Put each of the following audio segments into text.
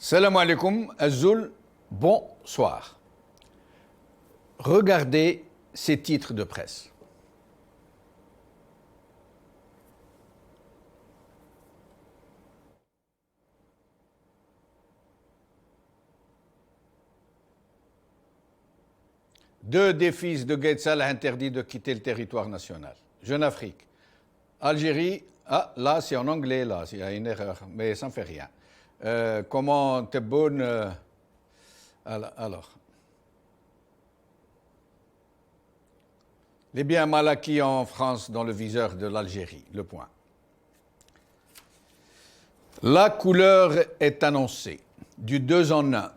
Salam alaikum, Azul, bonsoir. Regardez ces titres de presse. Deux des fils de Gaïd Salah interdits de quitter le territoire national. Jeune Afrique. Algérie, là c'est en anglais, là, il y a une erreur, mais ça ne fait rien. Comment Tebboune. Alors. Les biens mal acquis en France dans le viseur de l'Algérie, le point. La couleur est annoncée, du 2 en 1.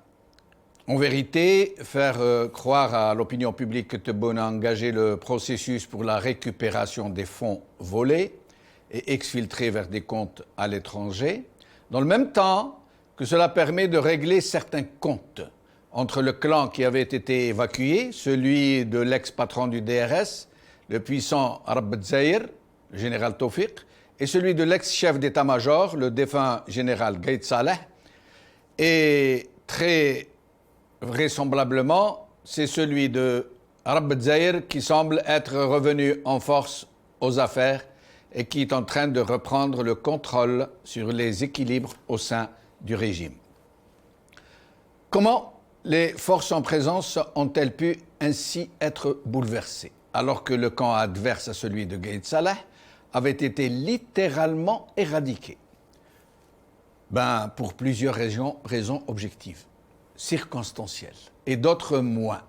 En vérité, faire croire à l'opinion publique que Tebboune a engagé le processus pour la récupération des fonds volés et exfiltrés vers des comptes à l'étranger, dans le même temps que cela permet de régler certains comptes entre le clan qui avait été évacué, celui de l'ex-patron du DRS, le puissant Arab Zahir, le général Tawfiq, et celui de l'ex-chef d'état-major, le défunt général Gaïd Salah, et très vraisemblablement, c'est celui de Arab Zahir qui semble être revenu en force aux affaires et qui est en train de reprendre le contrôle sur les équilibres au sein du régime. Comment les forces en présence ont-elles pu ainsi être bouleversées, alors que le camp adverse à celui de Gaïd Salah avait été littéralement éradiqué? Pour plusieurs raisons objectives, circonstancielles, et d'autres moins,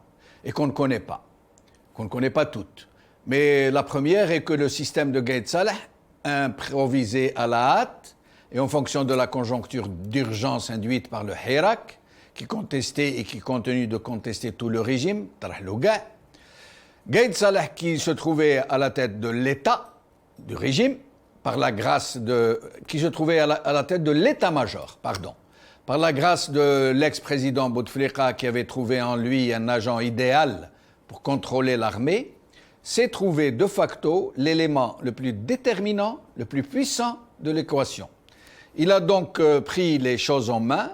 et qu'on ne connaît pas toutes. Mais la première est que le système de Gaïd Salah, improvisé à la hâte et en fonction de la conjoncture d'urgence induite par le Hirak, qui contestait et qui continue de contester tout le régime, Tarahlouga, Gaïd Salah qui se trouvait à la tête de l'État, du régime, qui se trouvait à la tête de l'état-major, par la grâce de l'ex-président Bouteflika qui avait trouvé en lui un agent idéal pour contrôler l'armée, s'est trouvé de facto l'élément le plus déterminant, le plus puissant de l'équation. Il a donc pris les choses en main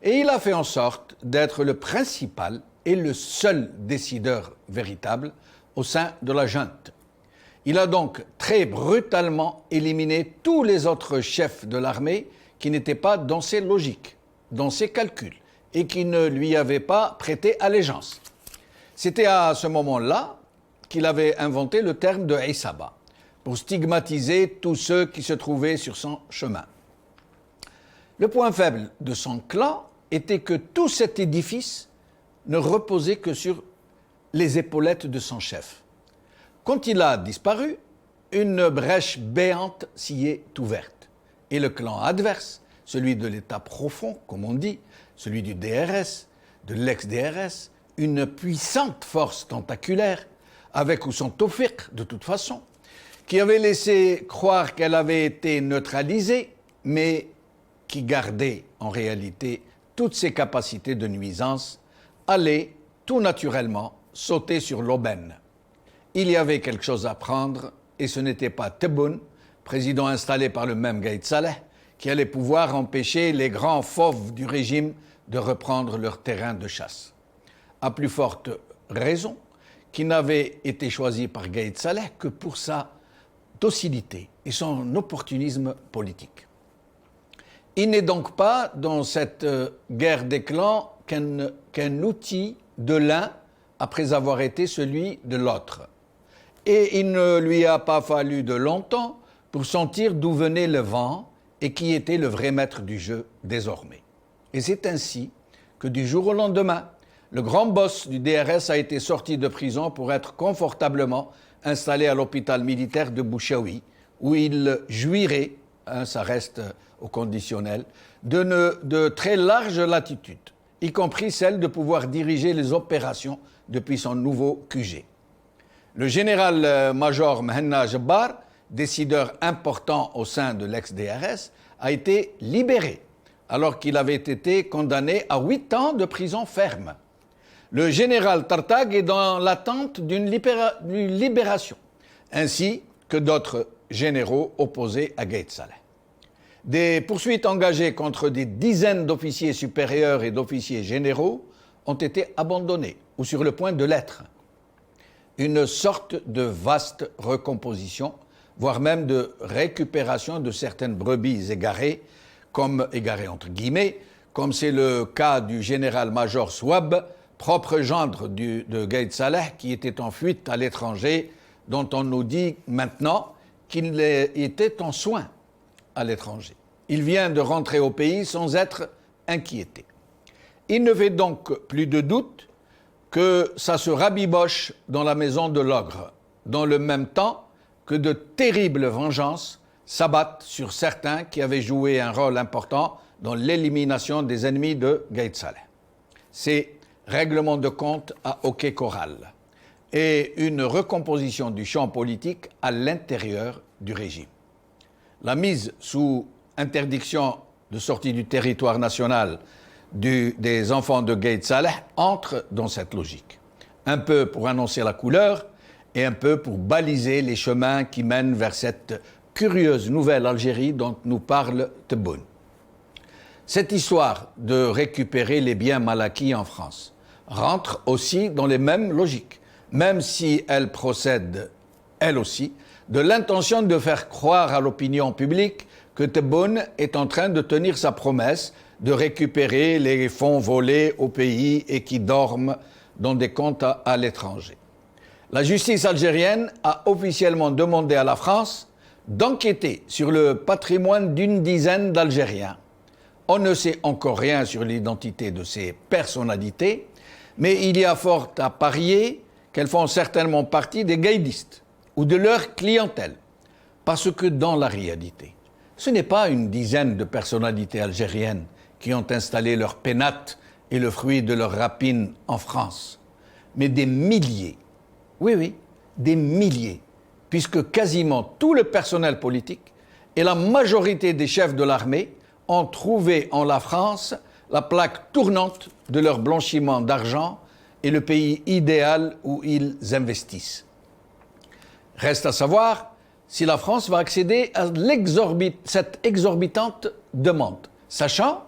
et il a fait en sorte d'être le principal et le seul décideur véritable au sein de la junte. Il a donc très brutalement éliminé tous les autres chefs de l'armée qui n'étaient pas dans ses logiques, dans ses calculs et qui ne lui avaient pas prêté allégeance. C'était à ce moment-là qu'il avait inventé le terme de Issaba pour stigmatiser tous ceux qui se trouvaient sur son chemin. Le point faible de son clan était que tout cet édifice ne reposait que sur les épaulettes de son chef. Quand il a disparu, une brèche béante s'y est ouverte. Et le clan adverse, celui de l'État profond, comme on dit, celui du DRS, de l'ex-DRS, une puissante force tentaculaire, avec ou sans Tawfiq, de toute façon, qui avait laissé croire qu'elle avait été neutralisée, mais qui gardait en réalité toutes ses capacités de nuisance, allait tout naturellement sauter sur l'aubaine. Il y avait quelque chose à prendre, et ce n'était pas Tebboune, président installé par le même Gaïd Salah, qui allait pouvoir empêcher les grands fauves du régime de reprendre leur terrain de chasse. À plus forte raison, qui n'avait été choisi par Gaïd Salah que pour sa docilité et son opportunisme politique. Il n'est donc pas dans cette guerre des clans qu'un outil de l'un après avoir été celui de l'autre. Et il ne lui a pas fallu de longtemps pour sentir d'où venait le vent et qui était le vrai maître du jeu désormais. Et c'est ainsi que du jour au lendemain, le grand boss du DRS a été sorti de prison pour être confortablement installé à l'hôpital militaire de Bouchaoui, où il jouirait, ça reste au conditionnel, de très larges latitudes, y compris celle de pouvoir diriger les opérations depuis son nouveau QG. Le général-major Mhenna Jabbar, décideur important au sein de l'ex-DRS, a été libéré, alors qu'il avait été condamné à 8 ans de prison ferme. Le général Tartag est dans l'attente d'une libération, ainsi que d'autres généraux opposés à Gaïd Salah. Des poursuites engagées contre des dizaines d'officiers supérieurs et d'officiers généraux ont été abandonnées ou sur le point de l'être. Une sorte de vaste recomposition, voire même de récupération de certaines brebis égarées entre guillemets, comme c'est le cas du général-major Souab, propre gendre de Gaïd Saleh, qui était en fuite à l'étranger, dont on nous dit maintenant qu'il était en soins à l'étranger. Il vient de rentrer au pays sans être inquiété. Il ne fait donc plus de doute que ça se rabiboche dans la maison de l'ogre, dans le même temps que de terribles vengeances s'abattent sur certains qui avaient joué un rôle important dans l'élimination des ennemis de Gaïd Saleh. C'est règlement de compte à hockey choral et une recomposition du champ politique à l'intérieur du régime. La mise sous interdiction de sortie du territoire national des enfants de Gaïd Saleh entre dans cette logique. Un peu pour annoncer la couleur et un peu pour baliser les chemins qui mènent vers cette curieuse nouvelle Algérie dont nous parle Tebboune. Cette histoire de récupérer les biens mal acquis en France rentre aussi dans les mêmes logiques, même si elle procède, elle aussi, de l'intention de faire croire à l'opinion publique que Tebboune est en train de tenir sa promesse de récupérer les fonds volés au pays et qui dorment dans des comptes à l'étranger. La justice algérienne a officiellement demandé à la France d'enquêter sur le patrimoine d'une dizaine d'Algériens. On ne sait encore rien sur l'identité de ces personnalités, mais il y a fort à parier qu'elles font certainement partie des gaïdistes ou de leur clientèle. Parce que dans la réalité, ce n'est pas une dizaine de personnalités algériennes qui ont installé leur pénate et le fruit de leur rapine en France, mais des milliers, oui, des milliers, puisque quasiment tout le personnel politique et la majorité des chefs de l'armée ont trouvé en la France la plaque tournante de leur blanchiment d'argent et le pays idéal où ils investissent. Reste à savoir si la France va accéder à cette exorbitante demande, sachant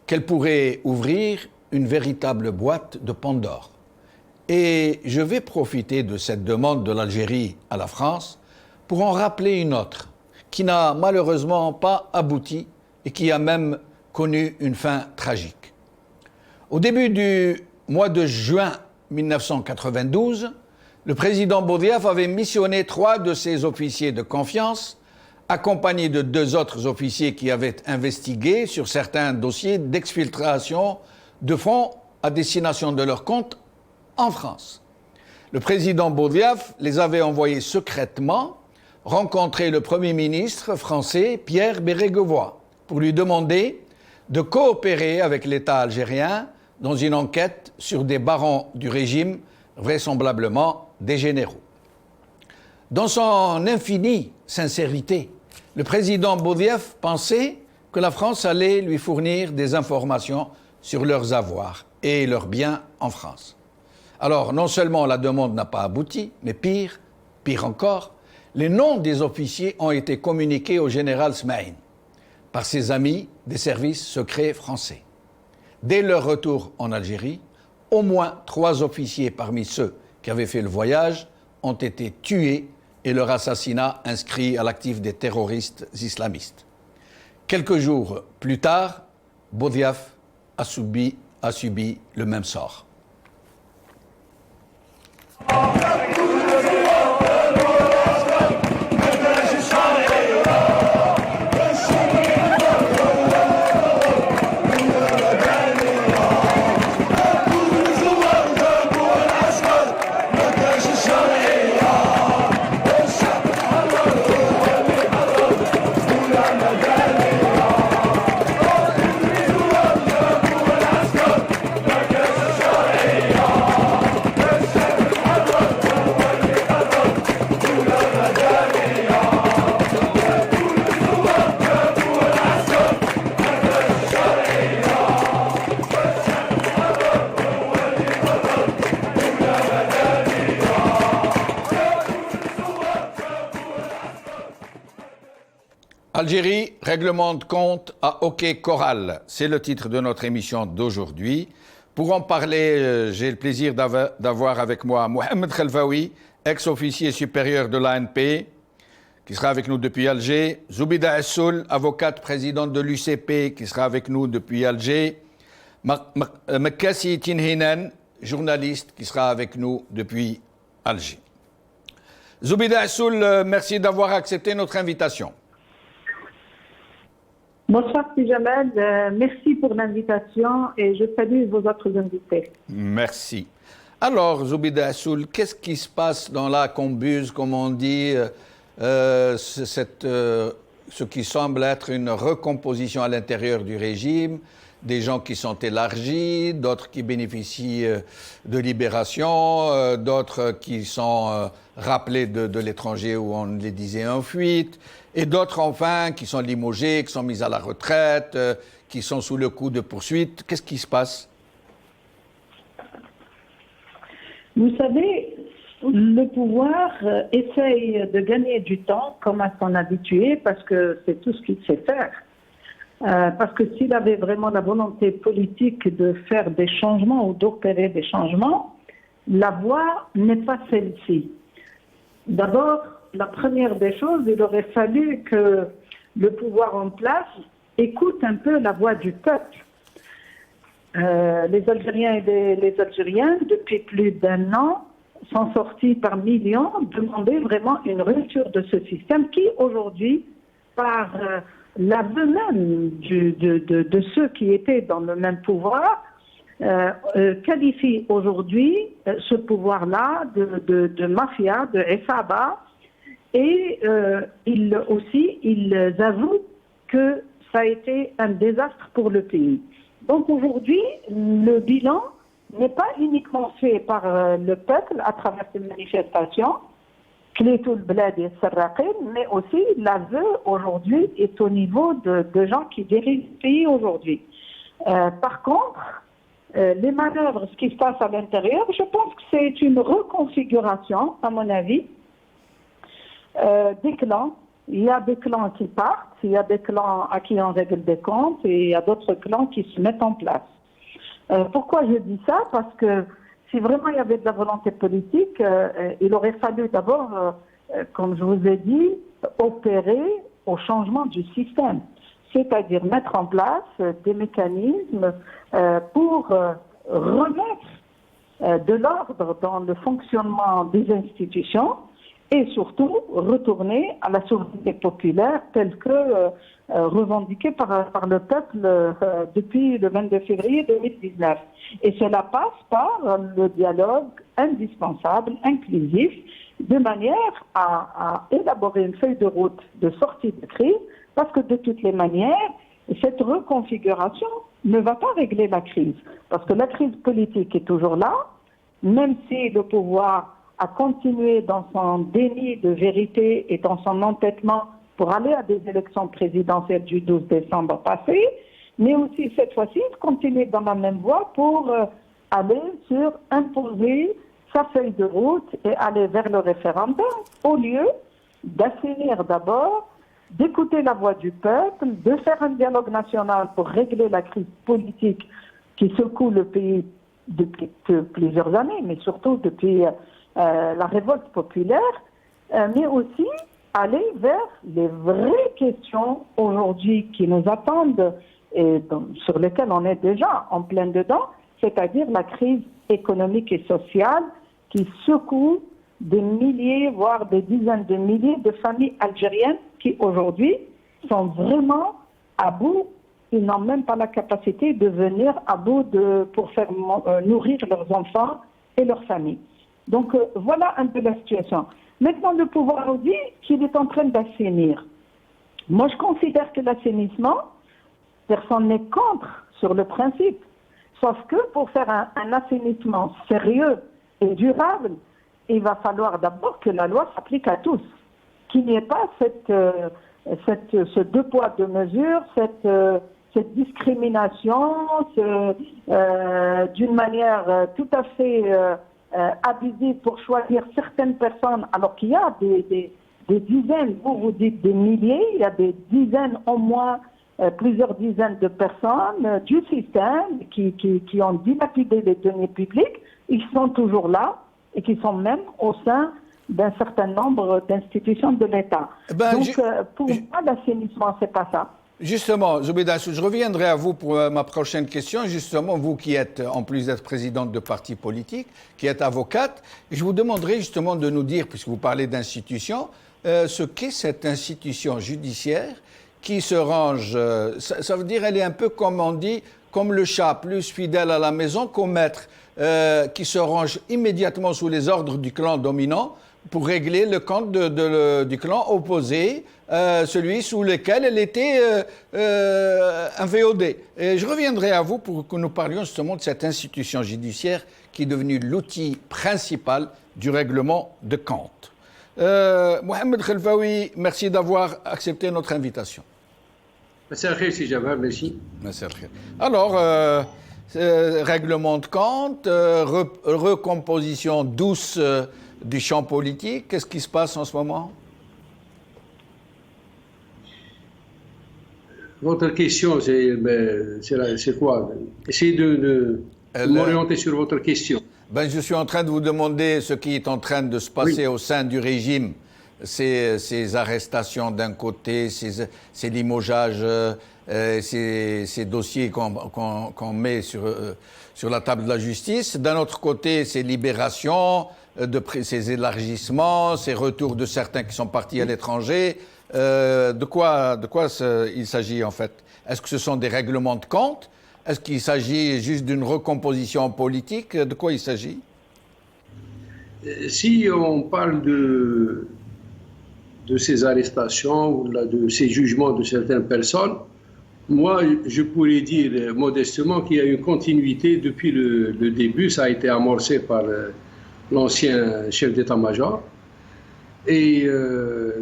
qu'elle pourrait ouvrir une véritable boîte de Pandore. Et je vais profiter de cette demande de l'Algérie à la France pour en rappeler une autre, qui n'a malheureusement pas abouti et qui a même connu une fin tragique. Au début du mois de juin 1992, le président Boudiaf avait missionné 3 de ses officiers de confiance, accompagnés de 2 autres officiers qui avaient investigué sur certains dossiers d'exfiltration de fonds à destination de leur compte en France. Le président Boudiaf les avait envoyés secrètement rencontrer le Premier ministre français Pierre Bérégovoy pour lui demander de coopérer avec l'État algérien dans une enquête sur des barons du régime, vraisemblablement des généraux. Dans son infinie sincérité, le président Boudiaf pensait que la France allait lui fournir des informations sur leurs avoirs et leurs biens en France. Alors, non seulement la demande n'a pas abouti, mais pire encore, les noms des officiers ont été communiqués au général Smaïn par ses amis des services secrets français. Dès leur retour en Algérie, au moins 3 officiers parmi ceux qui avaient fait le voyage ont été tués et leur assassinat inscrit à l'actif des terroristes islamistes. Quelques jours plus tard, Boudiaf a subi le même sort. Algérie, règlement de compte à hockey choral. C'est le titre de notre émission d'aujourd'hui. Pour en parler, j'ai le plaisir d'avoir avec moi Mohamed Khelfaoui, ex-officier supérieur de l'ANP, qui sera avec nous depuis Alger. Zoubida Assoul, avocate présidente de l'UCP, qui sera avec nous depuis Alger. Mekassi Tinhinen, journaliste, qui sera avec nous depuis Alger. Zoubida Assoul, merci d'avoir accepté notre invitation. Bonsoir, Jamel. Merci pour l'invitation et je salue vos autres invités. Merci. Alors, Zoubida Assoul, qu'est-ce qui se passe dans la combuse, comme on dit, ce qui semble être une recomposition à l'intérieur du régime, des gens qui sont élargis, d'autres qui bénéficient de libération, d'autres qui sont rappelés de l'étranger où on les disait en fuite, et d'autres enfin qui sont limogés, qui sont mis à la retraite, qui sont sous le coup de poursuites. Qu'est-ce qui se passe? Vous savez, le pouvoir essaye de gagner du temps comme à son habitué parce que c'est tout ce qu'il sait faire. Parce que s'il avait vraiment la volonté politique de faire des changements ou d'opérer des changements, la voie n'est pas celle-ci. D'abord, la première des choses, il aurait fallu que le pouvoir en place écoute un peu la voix du peuple. Les Algériens et les Algériens, depuis plus d'1 an, sont sortis par millions demander vraiment une rupture de ce système qui, aujourd'hui, par l'aveu même de ceux qui étaient dans le même pouvoir, qualifie aujourd'hui ce pouvoir-là de mafia, de Essaba, et ils avouent que ça a été un désastre pour le pays. Donc aujourd'hui, le bilan n'est pas uniquement fait par le peuple à travers ces manifestations, mais aussi l'aveu aujourd'hui est au niveau de gens qui dirigent le pays aujourd'hui. Par contre, les manœuvres, ce qui se passe à l'intérieur, je pense que c'est une reconfiguration, à mon avis, des clans. Il y a des clans qui partent, il y a des clans à qui on règle des comptes et il y a d'autres clans qui se mettent en place. Pourquoi je dis ça? Parce que si vraiment il y avait de la volonté politique, il aurait fallu d'abord, comme je vous ai dit, opérer au changement du système. C'est-à-dire mettre en place des mécanismes pour remettre de l'ordre dans le fonctionnement des institutions et surtout retourner à la souveraineté populaire telle que revendiquée par le peuple depuis le 22 février 2019. Et cela passe par le dialogue indispensable, inclusif, de manière à élaborer une feuille de route de sortie de crise, parce que de toutes les manières, cette reconfiguration ne va pas régler la crise. Parce que la crise politique est toujours là, même si le pouvoir a continué dans son déni de vérité et dans son entêtement pour aller à des élections présidentielles du 12 décembre passé, mais aussi cette fois-ci, il continue dans la même voie pour aller sur imposer sa feuille de route et aller vers le référendum, au lieu d'assainir d'abord, d'écouter la voix du peuple, de faire un dialogue national pour régler la crise politique qui secoue le pays depuis plusieurs années, mais surtout depuis la révolte populaire, mais aussi aller vers les vraies questions aujourd'hui qui nous attendent et sur lesquelles on est déjà en plein dedans, c'est-à-dire la crise économique et sociale qui secoue des milliers, voire des dizaines de milliers de familles algériennes qui aujourd'hui sont vraiment à bout. Ils n'ont même pas la capacité de venir à bout pour faire nourrir leurs enfants et leurs familles. Donc voilà un peu la situation. Maintenant, le pouvoir nous dit qu'il est en train d'assainir. Moi, je considère que l'assainissement, personne n'est contre sur le principe. Sauf que pour faire un assainissement sérieux et durable, il va falloir d'abord que la loi s'applique à tous. Qu'il n'y ait pas ce deux poids, deux mesures, cette discrimination, d'une manière tout à fait abusive pour choisir certaines personnes, alors qu'il y a des des dizaines, vous dites des milliers, il y a des dizaines au moins, plusieurs dizaines de personnes du système qui ont dilapidé les deniers publics, ils sont toujours là et qui sont même au sein d'un certain nombre d'institutions de l'État. Donc, pour moi, l'assainissement, c'est pas ça. Justement, Zoubida, je reviendrai à vous pour ma prochaine question. Justement, vous qui êtes, en plus d'être présidente de parti politique, qui êtes avocate, je vous demanderai justement de nous dire, puisque vous parlez d'institution, ce qu'est cette institution judiciaire qui se range, ça veut dire elle est un peu comme on dit, comme le chat, plus fidèle à la maison qu'au maître, qui se range immédiatement sous les ordres du clan dominant pour régler le compte du clan opposé, celui sous lequel elle était un VOD. Et je reviendrai à vous pour que nous parlions justement de cette institution judiciaire qui est devenue l'outil principal du règlement de compte. Mohamed Khelfaoui, merci d'avoir accepté notre invitation. Merci. Alors, règlement de compte, recomposition douce du champ politique, qu'est-ce qui se passe en ce moment? Votre question, c'est quoi? Essayez de m'orienter sur votre question. Je suis en train de vous demander ce qui est en train de se passer au sein du régime, ces arrestations d'un côté, ces limogeages, ces dossiers qu'on met sur la table de la justice. D'un autre côté, ces libérations, ces élargissements, ces retours de certains qui sont partis à l'étranger. De quoi il s'agit en fait? Est-ce que ce sont des règlements de compte? Est-ce qu'il s'agit juste d'une recomposition politique? De quoi il s'agit? Si on parle de ces arrestations ou de ces jugements de certaines personnes, moi, je pourrais dire modestement qu'il y a une continuité depuis le début. Ça a été amorcé par l'ancien chef d'état-major. Et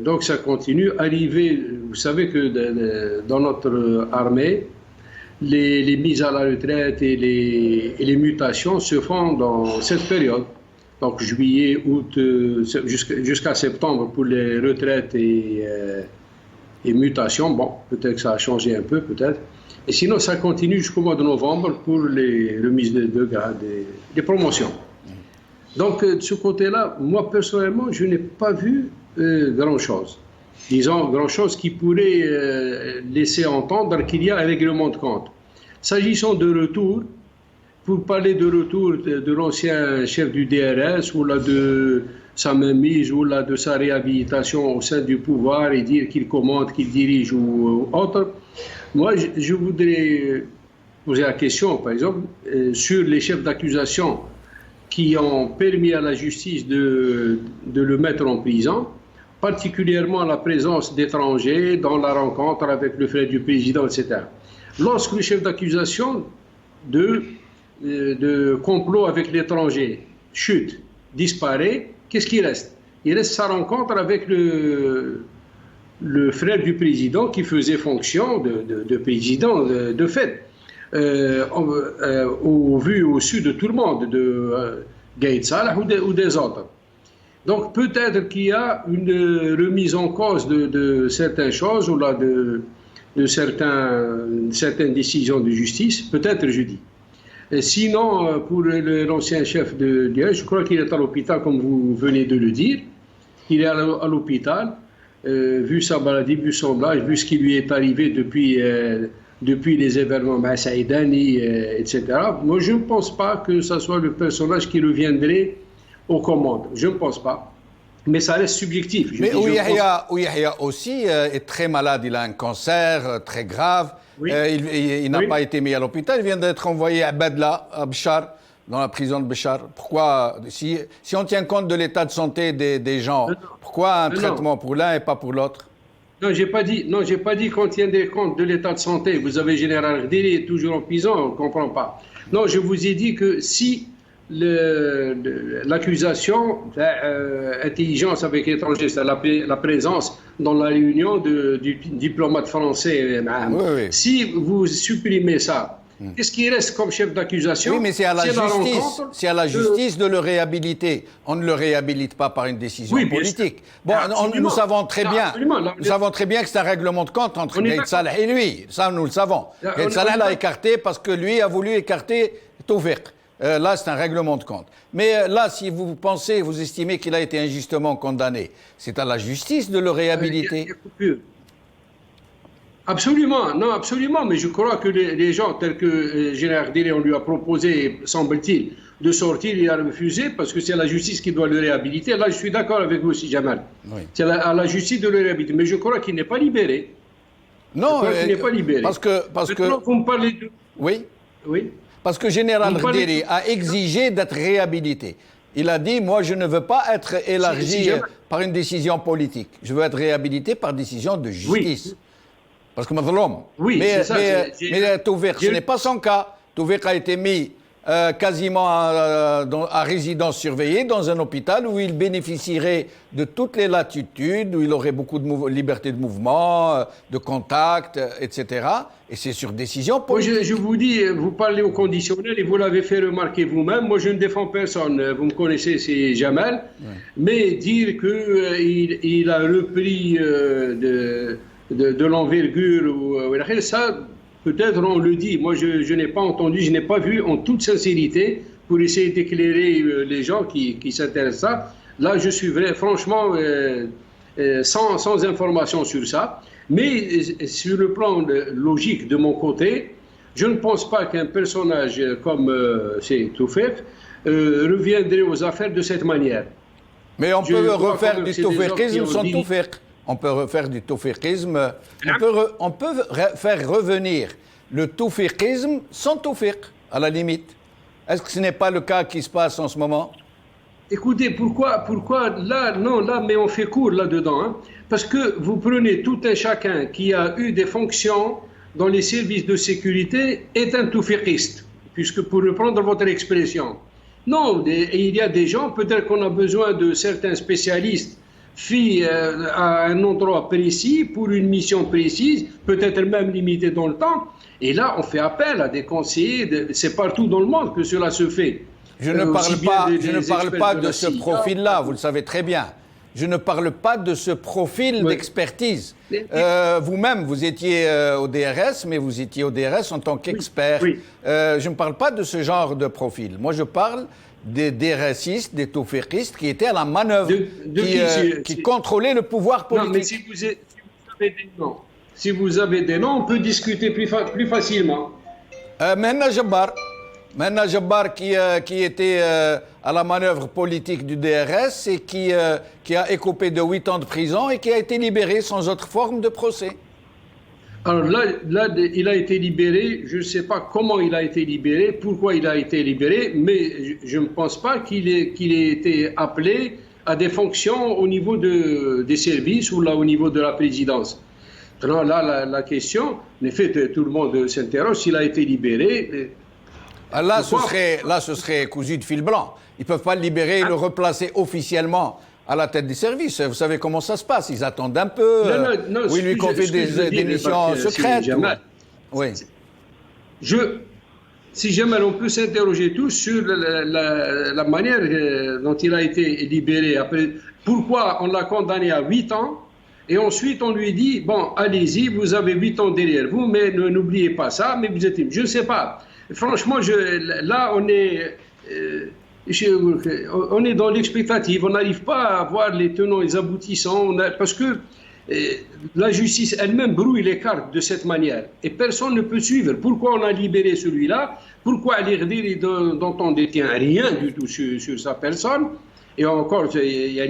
donc ça continue. Vous savez que dans notre armée, les mises à la retraite et les mutations se font dans cette période. Donc juillet, août, jusqu'à septembre pour les retraites et mutations. Bon, peut-être que ça a changé un peu, peut-être. Et sinon, ça continue jusqu'au mois de novembre pour les remises de grade et les promotions. Donc, de ce côté-là, moi, personnellement, je n'ai pas vu grand-chose. Disons, grand-chose qui pourrait laisser entendre qu'il y a un règlement de compte. S'agissant de retour, pour parler de retour de l'ancien chef du DRS, ou là de sa mainmise, ou là de sa réhabilitation au sein du pouvoir, et dire qu'il commande, qu'il dirige ou autre, moi, je voudrais poser la question, par exemple, sur les chefs d'accusation qui ont permis à la justice de le mettre en prison, particulièrement la présence d'étrangers dans la rencontre avec le frère du président, etc. Lorsque le chef d'accusation de complot avec l'étranger chute, disparaît, qu'est-ce qui reste? Il reste sa rencontre avec le frère du président qui faisait fonction de président de fait. Au vu au su de tout le monde, de Gaïd Salah ou des autres. Donc peut-être qu'il y a une remise en cause de certaines choses ou là de certaines décisions de justice, peut-être je dis. Et sinon, pour l'ancien chef de DRS, je crois qu'il est à l'hôpital, comme vous venez de le dire. Il est à l'hôpital, vu sa maladie, vu son âge, vu ce qui lui est arrivé depuis les événements Saïdani, etc. Moi, je ne pense pas que ce soit le personnage qui reviendrait aux commandes. Je ne pense pas. Mais ça reste subjectif. Mais Ouyahia aussi est très malade. Il a un cancer très grave. Oui. Il n'a pas été mis à l'hôpital. Il vient d'être envoyé à Bedla, à Béchar, dans la prison de Béchar. Pourquoi, si on tient compte de l'état de santé des gens, pourquoi un traitement pour l'un et pas pour l'autre? Non, j'ai pas dit qu'on tiendrait compte de l'état de santé. Vous avez Général Rdili est toujours en prison, on ne comprend pas. Non, je vous ai dit que si l'accusation intelligence avec l'étranger, c'est la présence dans la réunion du diplomate français. Oui. Si vous supprimez ça qu'est-ce qui reste comme chef d'accusation? Oui, mais c'est à la justice. C'est à la justice de le réhabiliter. On ne le réhabilite pas par une décision politique. Bon, nous savons très bien. Nous savons très bien que c'est un règlement de compte entre Gaïd Salah et lui. Ça, nous le savons. Gaïd Salah l'a écarté parce que lui a voulu écarter Tawfiq. Là, c'est un règlement de compte. Mais là, si vous pensez, vous estimez qu'il a été injustement condamné, c'est à la justice de le réhabiliter. Absolument, non, absolument. Mais je crois que les gens tels que Gérard Délé, on lui a proposé, semble-t-il, de sortir, il a refusé parce que c'est la justice qui doit le réhabiliter. Là, je suis d'accord avec vous aussi, Jamal. Oui. C'est à la justice de le réhabiliter. Mais je crois qu'il n'est pas libéré. Non, il n'est pas libéré. Parce que vous me parlez de... Oui. Oui. Parce que Général Délé a exigé d'être réhabilité. Il a dit, moi, je ne veux pas être élargi par une décision politique. Je veux être réhabilité par décision de justice. Oui. Parce que Madlom. Oui, mais Tawfiq, ce n'est pas son cas. Tawfiq a été mis quasiment à résidence surveillée dans un hôpital où il bénéficierait de toutes les latitudes, où il aurait beaucoup de liberté de mouvement, de contact, etc. Et c'est sur décision politique. Moi, je vous dis, vous parlez au conditionnel et vous l'avez fait remarquer vous-même. Moi, je ne défends personne. Vous me connaissez, c'est Jamal. Ouais. Mais dire qu'il a repris de l'envergure, ça, peut-être on le dit. Moi, je n'ai pas entendu, je n'ai pas vu en toute sincérité pour essayer d'éclairer les gens qui s'intéressent à ça. Là, je suis franchement sans information sur ça. Mais sur le plan logique de mon côté, je ne pense pas qu'un personnage comme c'est Tawfiq reviendrait aux affaires de cette manière. Mais on peut refaire du tawfiqisme sans Tawfiq. On peut refaire du tawfiqisme. On peut faire revenir le tawfiqisme sans Tawfiq, à la limite. Est-ce que ce n'est pas le cas qui se passe en ce moment? Écoutez, pourquoi là, non, là, mais on fait court là-dedans. Hein, parce que vous prenez tout un chacun qui a eu des fonctions dans les services de sécurité est un tawfiqiste, puisque pour reprendre votre expression. Non, il y a des gens, peut-être qu'on a besoin de certains spécialistes à un endroit précis, pour une mission précise, peut-être même limitée dans le temps. Et là, on fait appel à des conseillers. C'est partout dans le monde que cela se fait. Je ne parle pas de ce profil-là, vous le savez très bien. Je ne parle pas de ce profil d'expertise. Vous-même, vous étiez au DRS, mais vous étiez au DRS en tant qu'expert. Oui. Je ne parle pas de ce genre de profil. Moi, je parle des DRSistes, des tawfiqistes qui étaient à la manœuvre, qui contrôlaient le pouvoir politique. Non, mais si vous avez des noms, on peut discuter plus facilement. Menna Jabbar qui était à la manœuvre politique du DRS et qui a écopé de 8 ans de prison et qui a été libéré sans autre forme de procès. Alors là, il a été libéré, je ne sais pas comment il a été libéré, pourquoi il a été libéré, mais je ne pense pas qu'il ait été appelé à des fonctions au niveau des services ou là au niveau de la présidence. Alors là, la question, en effet, tout le monde s'interroge s'il a été libéré. Là, ce serait cousu de fil blanc. Ils ne peuvent pas le libérer et le replacer officiellement à la tête des services. Vous savez comment ça se passe. Ils attendent un peu. Non, ils lui confient des missions secrètes. Oui. Si jamais on peut s'interroger tous sur la manière dont il a été libéré. Après, pourquoi on l'a condamné à 8 ans et ensuite on lui dit, bon, allez-y, vous avez 8 ans derrière vous, mais n'oubliez pas ça, mais vous êtes... Je ne sais pas. Franchement, là, on est dans l'expectative. On n'arrive pas à voir les tenants et les aboutissants parce que la justice elle-même brouille les cartes de cette manière. Et personne ne peut suivre. Pourquoi on a libéré celui-là? Pourquoi Al-Irdiri, dont on ne détient rien du tout sur sa personne? Et encore, il y a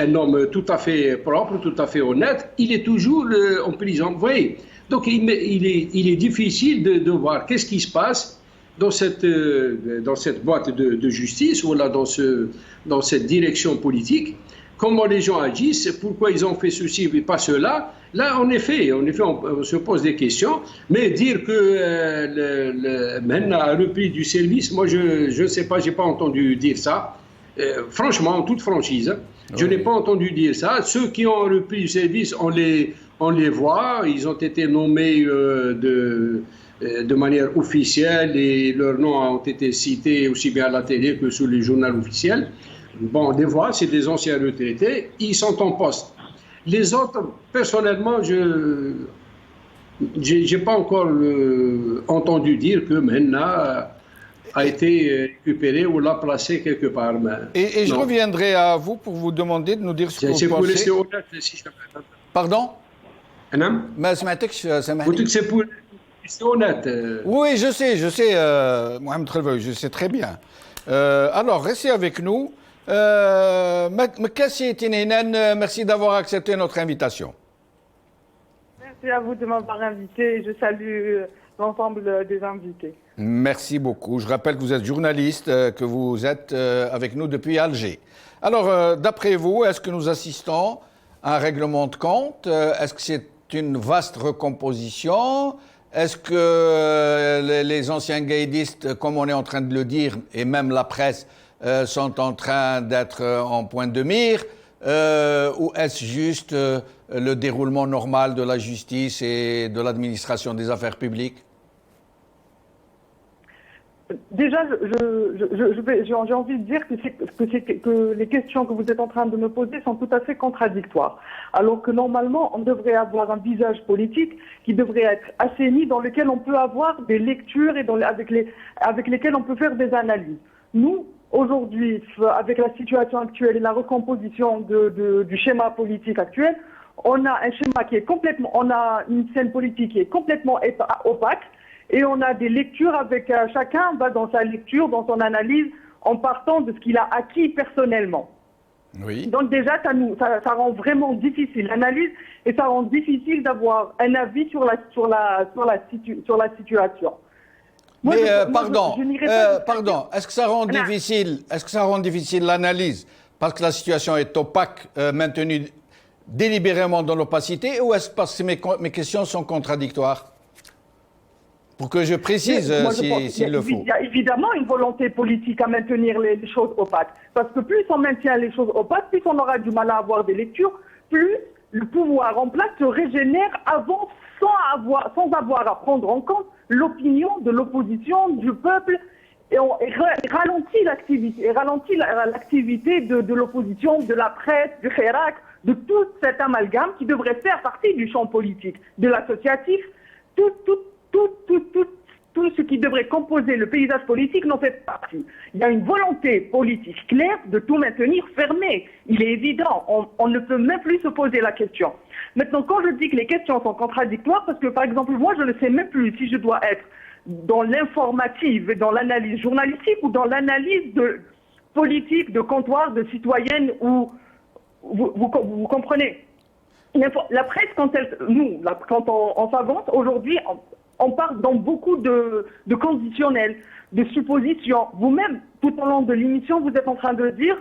un homme tout à fait propre, tout à fait honnête, il est toujours en prison. Vous voyez? Donc il est difficile de voir qu'est-ce qui se passe dans cette boîte de justice ou là dans cette direction politique, comment les gens agissent, pourquoi ils ont fait ceci et pas cela. Là, en effet, on se pose des questions, mais dire que maintenant a repris du service, moi je ne sais pas, j'ai pas entendu dire ça. Franchement, en toute franchise, je n'ai pas entendu dire ça. Ceux qui ont repris du service, on les voit, ils ont été nommés de manière officielle et leurs noms ont été cités aussi bien à la télé que sur les journaux officiels. Bon, des fois, c'est des anciens retraités, ils sont en poste. Les autres, personnellement, je n'ai pas encore entendu dire que Menna a été récupéré ou l'a placé quelque part. Et je reviendrai à vous pour vous demander de nous dire ce que vous pensez. C'est pour rester honnête, si je peux. Pardon? Non? ما سمعتكش Vous dites que c'est pour rester honnête. Oui, je sais, Mohamed Khelvaoui, je sais très bien. Alors, restez avec nous. Makassi Tininen, merci d'avoir accepté notre invitation. Merci à vous de m'avoir invité. Je salue l'ensemble des invités. Merci beaucoup. Je rappelle que vous êtes journaliste, que vous êtes avec nous depuis Alger. Alors, d'après vous, est-ce que nous assistons à un règlement de compte? Est-ce que c'est une vaste recomposition? Est-ce que les anciens gaïdistes, comme on est en train de le dire, et même la presse, sont en train d'être en point de mire? Ou est-ce juste le déroulement normal de la justice et de l'administration des affaires publiques? Déjà, j'ai envie de dire que les questions que vous êtes en train de me poser sont tout à fait contradictoires. Alors que normalement, on devrait avoir un visage politique qui devrait être assaini, dans lequel on peut avoir des lectures et avec lesquelles on peut faire des analyses. Nous, aujourd'hui, avec la situation actuelle et la recomposition du schéma politique actuel, on a un schéma qui est complètement, on a une scène politique qui est complètement opaque. Et on a des lectures avec chacun va dans sa lecture, dans son analyse, en partant de ce qu'il a acquis personnellement. Oui. Donc déjà, ça rend vraiment difficile l'analyse et ça rend difficile d'avoir un avis sur la situation. Moi, pardon, est-ce que ça rend difficile l'analyse parce que la situation est opaque, maintenue délibérément dans l'opacité, ou est-ce parce que mes questions sont contradictoires? Pour que je précise s'il le faut. Il y a évidemment une volonté politique à maintenir les choses opaques. Parce que plus on maintient les choses opaques, plus on aura du mal à avoir des lectures, plus le pouvoir en place se régénère avant, sans avoir à prendre en compte l'opinion de l'opposition, du peuple, et ralentit l'activité de l'opposition, de la presse, du Hirak, de tout cet amalgame qui devrait faire partie du champ politique, de l'associatif, tout ce qui devrait composer le paysage politique n'en fait pas partie. Il y a une volonté politique claire de tout maintenir fermé. Il est évident, on ne peut même plus se poser la question. Maintenant, quand je dis que les questions sont contradictoires, parce que par exemple, moi je ne sais même plus si je dois être dans l'informative et dans l'analyse journalistique ou dans l'analyse politique, de comptoir, de citoyenne, ou vous comprenez. La presse, quand on s'avance, aujourd'hui, on part dans beaucoup de conditionnels, de suppositions. Vous-même, tout au long de l'émission, vous êtes en train de dire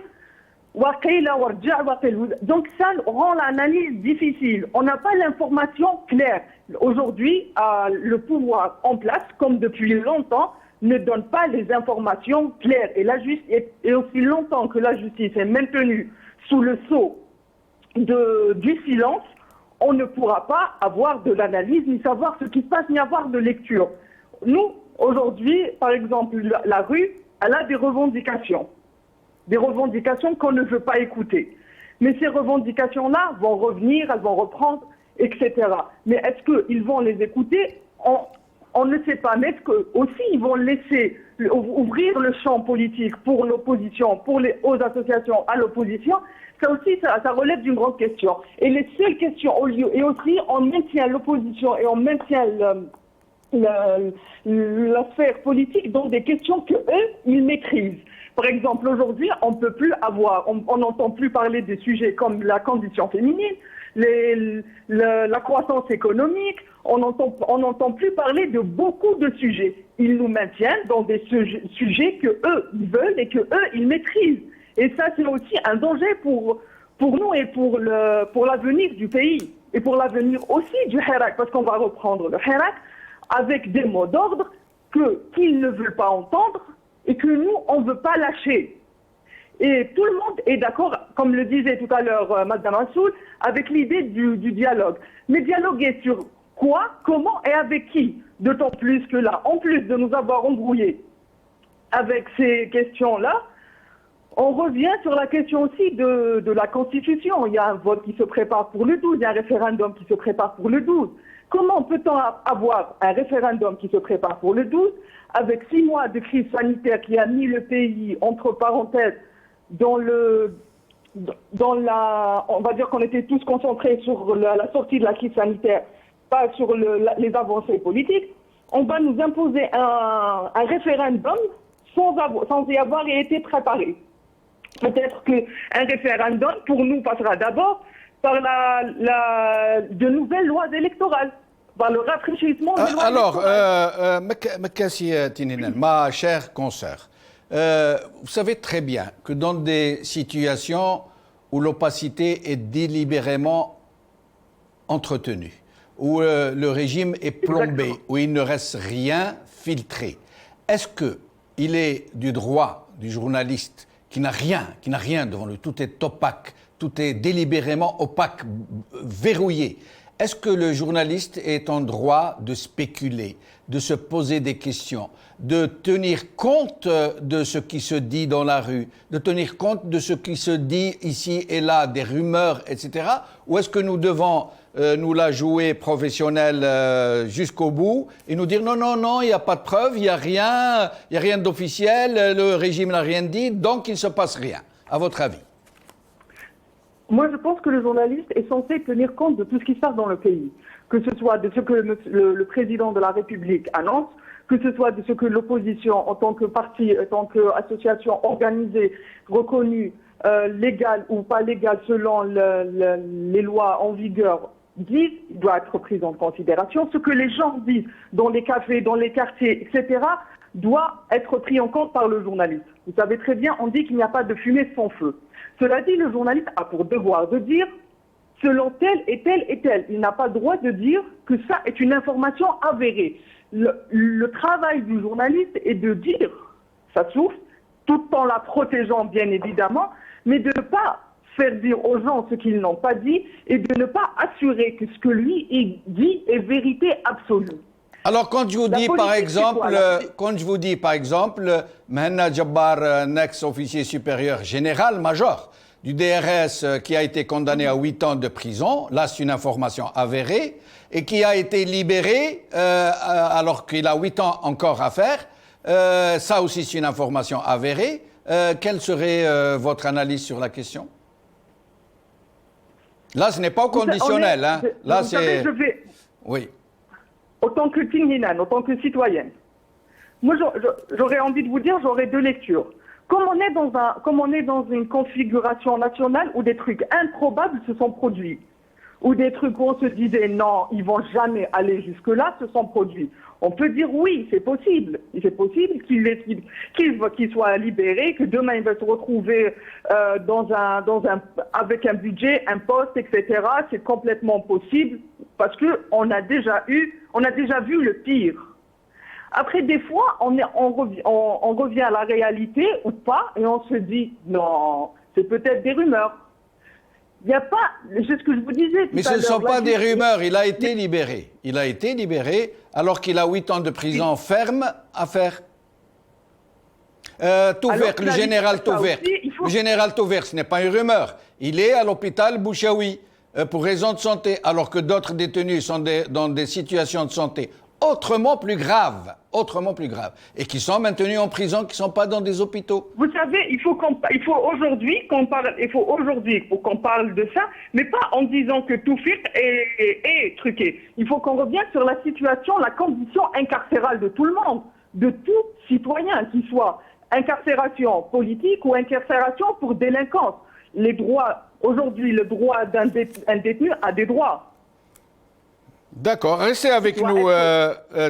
donc ça rend l'analyse difficile. On n'a pas l'information claire. Aujourd'hui, le pouvoir en place, comme depuis longtemps, ne donne pas les informations claires. Et aussi longtemps que la justice est maintenue sous le sceau du silence, on ne pourra pas avoir de l'analyse, ni savoir ce qui se passe, ni avoir de lecture. Nous, aujourd'hui, par exemple, la rue, elle a des revendications qu'on ne veut pas écouter. Mais ces revendications-là vont revenir, elles vont reprendre, etc. Mais est-ce qu'ils vont les écouter? On ne sait pas. Mais est-ce qu'aussi ils vont laisser ouvrir le champ politique pour l'opposition, aux associations à l'opposition? Ça aussi, ça relève d'une grande question. Et les seules questions au lieu, et aussi on maintient l'opposition et on maintient la sphère politique dans des questions que eux, ils maîtrisent. Par exemple, aujourd'hui, on peut plus on n'entend plus parler des sujets comme la condition féminine, la croissance économique, on n'entend plus parler de beaucoup de sujets. Ils nous maintiennent dans des sujets que eux ils veulent et que eux ils maîtrisent. Et ça, c'est aussi un danger pour nous et pour l'avenir du pays. Et pour l'avenir aussi du Hirak, parce qu'on va reprendre le Hirak avec des mots d'ordre qu'ils ne veulent pas entendre et que nous, on ne veut pas lâcher. Et tout le monde est d'accord, comme le disait tout à l'heure Madame Assoul, avec l'idée du dialogue. Mais dialoguer sur Quoi, comment et avec qui? D'autant plus que là, en plus de nous avoir embrouillés avec ces questions-là, on revient sur la question aussi de la Constitution. Il y a un vote qui se prépare pour le 12, il y a un référendum qui se prépare pour le 12. Comment peut-on avoir un référendum qui se prépare pour le 12 avec 6 mois de crise sanitaire qui a mis le pays, entre parenthèses, on va dire qu'on était tous concentrés sur la sortie de la crise sanitaire, pas sur les avancées politiques. On va nous imposer un référendum sans y avoir été préparé. Peut-être qu'un référendum, pour nous, passera d'abord par de nouvelles lois électorales, par le rafraîchissement des lois électorales. Mekassi Tininen, ma chère consoeur, vous savez très bien que dans des situations où l'opacité est délibérément entretenue, où le régime est plombé, Exactement. où il ne reste rien filtré, est-ce qu'il est du droit du journaliste qui n'a rien devant lui, tout est opaque, tout est délibérément opaque, verrouillé. Est-ce que le journaliste est en droit de spéculer, de se poser des questions, de tenir compte de ce qui se dit dans la rue, de tenir compte de ce qui se dit ici et là, des rumeurs, etc. Ou est-ce que nous devons nous la jouer professionnelle jusqu'au bout et nous dire non, il n'y a pas de preuve, il n'y a rien d'officiel, le régime n'a rien dit, donc il ne se passe rien, à votre avis? Moi, je pense que le journaliste est censé tenir compte de tout ce qui se passe dans le pays, que ce soit de ce que le président de la République annonce, que ce soit de ce que l'opposition, en tant que parti, en tant qu'association organisée, reconnue, légale ou pas légale selon les lois en vigueur, disent, doit être pris en considération. Ce que les gens disent dans les cafés, dans les quartiers, etc., doit être pris en compte par le journaliste. Vous savez très bien, on dit qu'il n'y a pas de fumée sans feu. Cela dit, le journaliste a pour devoir de dire selon tel et tel et tel. Il n'a pas le droit de dire que ça est une information avérée. Le travail du journaliste est de dire sa source, tout en la protégeant bien évidemment, mais de ne pas faire dire aux gens ce qu'ils n'ont pas dit et de ne pas assurer que ce que lui dit est vérité absolue. Alors, quand je vous dis, par exemple, Mhenna Djabbar, un ex-officier supérieur général-major du DRS qui a été condamné à 8 ans de prison, là c'est une information avérée, et qui a été libéré alors qu'il a 8 ans encore à faire, ça aussi c'est une information avérée. Quelle serait votre analyse sur la question? Là, ce n'est pas au conditionnel. Là, c'est... Oui. Autant que Tinginan, autant que citoyenne. Moi, j'aurais envie de vous dire, j'aurais 2 lectures. Comme on est dans une configuration nationale où des trucs improbables se sont produits, où des trucs où on se disait non, ils vont jamais aller jusque-là, se sont produits. On peut dire oui, c'est possible. C'est possible qu'il soit libéré, que demain il va se retrouver avec un budget, un poste, etc. C'est complètement possible parce que on a déjà vu le pire. Après, des fois, on revient à la réalité ou pas, et on se dit non, c'est peut-être des rumeurs. Il n'y a pas, c'est ce que je vous disais. Mais ce ne sont pas des rumeurs, il a été libéré. Il a été libéré alors qu'il a 8 ans de prison ferme à faire. Touvert, le général Touvert. Le général Touvert, ce n'est pas une rumeur. Il est à l'hôpital Bouchaoui pour raison de santé, alors que d'autres détenus sont dans des situations de santé autrement plus graves, et qui sont maintenus en prison, qui ne sont pas dans des hôpitaux. Vous savez, il faut aujourd'hui qu'on parle de ça, mais pas en disant que tout est truqué. Il faut qu'on revienne sur la situation, la condition incarcérale de tout le monde, de tout citoyen, qu'il soit incarcération politique ou incarcération pour délinquance. Les droits, aujourd'hui, le droit d'un détenu a des droits. D'accord. Restez avec nous,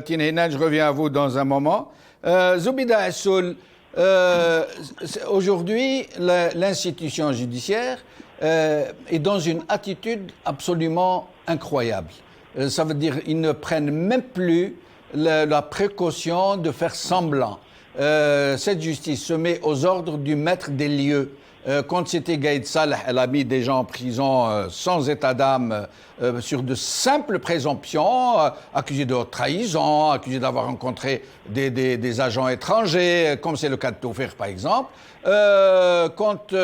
Tinhinan, je reviens à vous dans un moment. Zoubida Assoul, aujourd'hui, l'institution judiciaire est dans une attitude absolument incroyable. Ça veut dire qu'ils ne prennent même plus la précaution de faire semblant. Cette justice se met aux ordres du maître des lieux. Quand c'était Gaïd Salah, elle a mis des gens en prison sans état d'âme sur de simples présomptions, accusés de haute trahison, accusés d'avoir rencontré des agents étrangers, comme c'est le cas de Tawfiq par exemple. Quand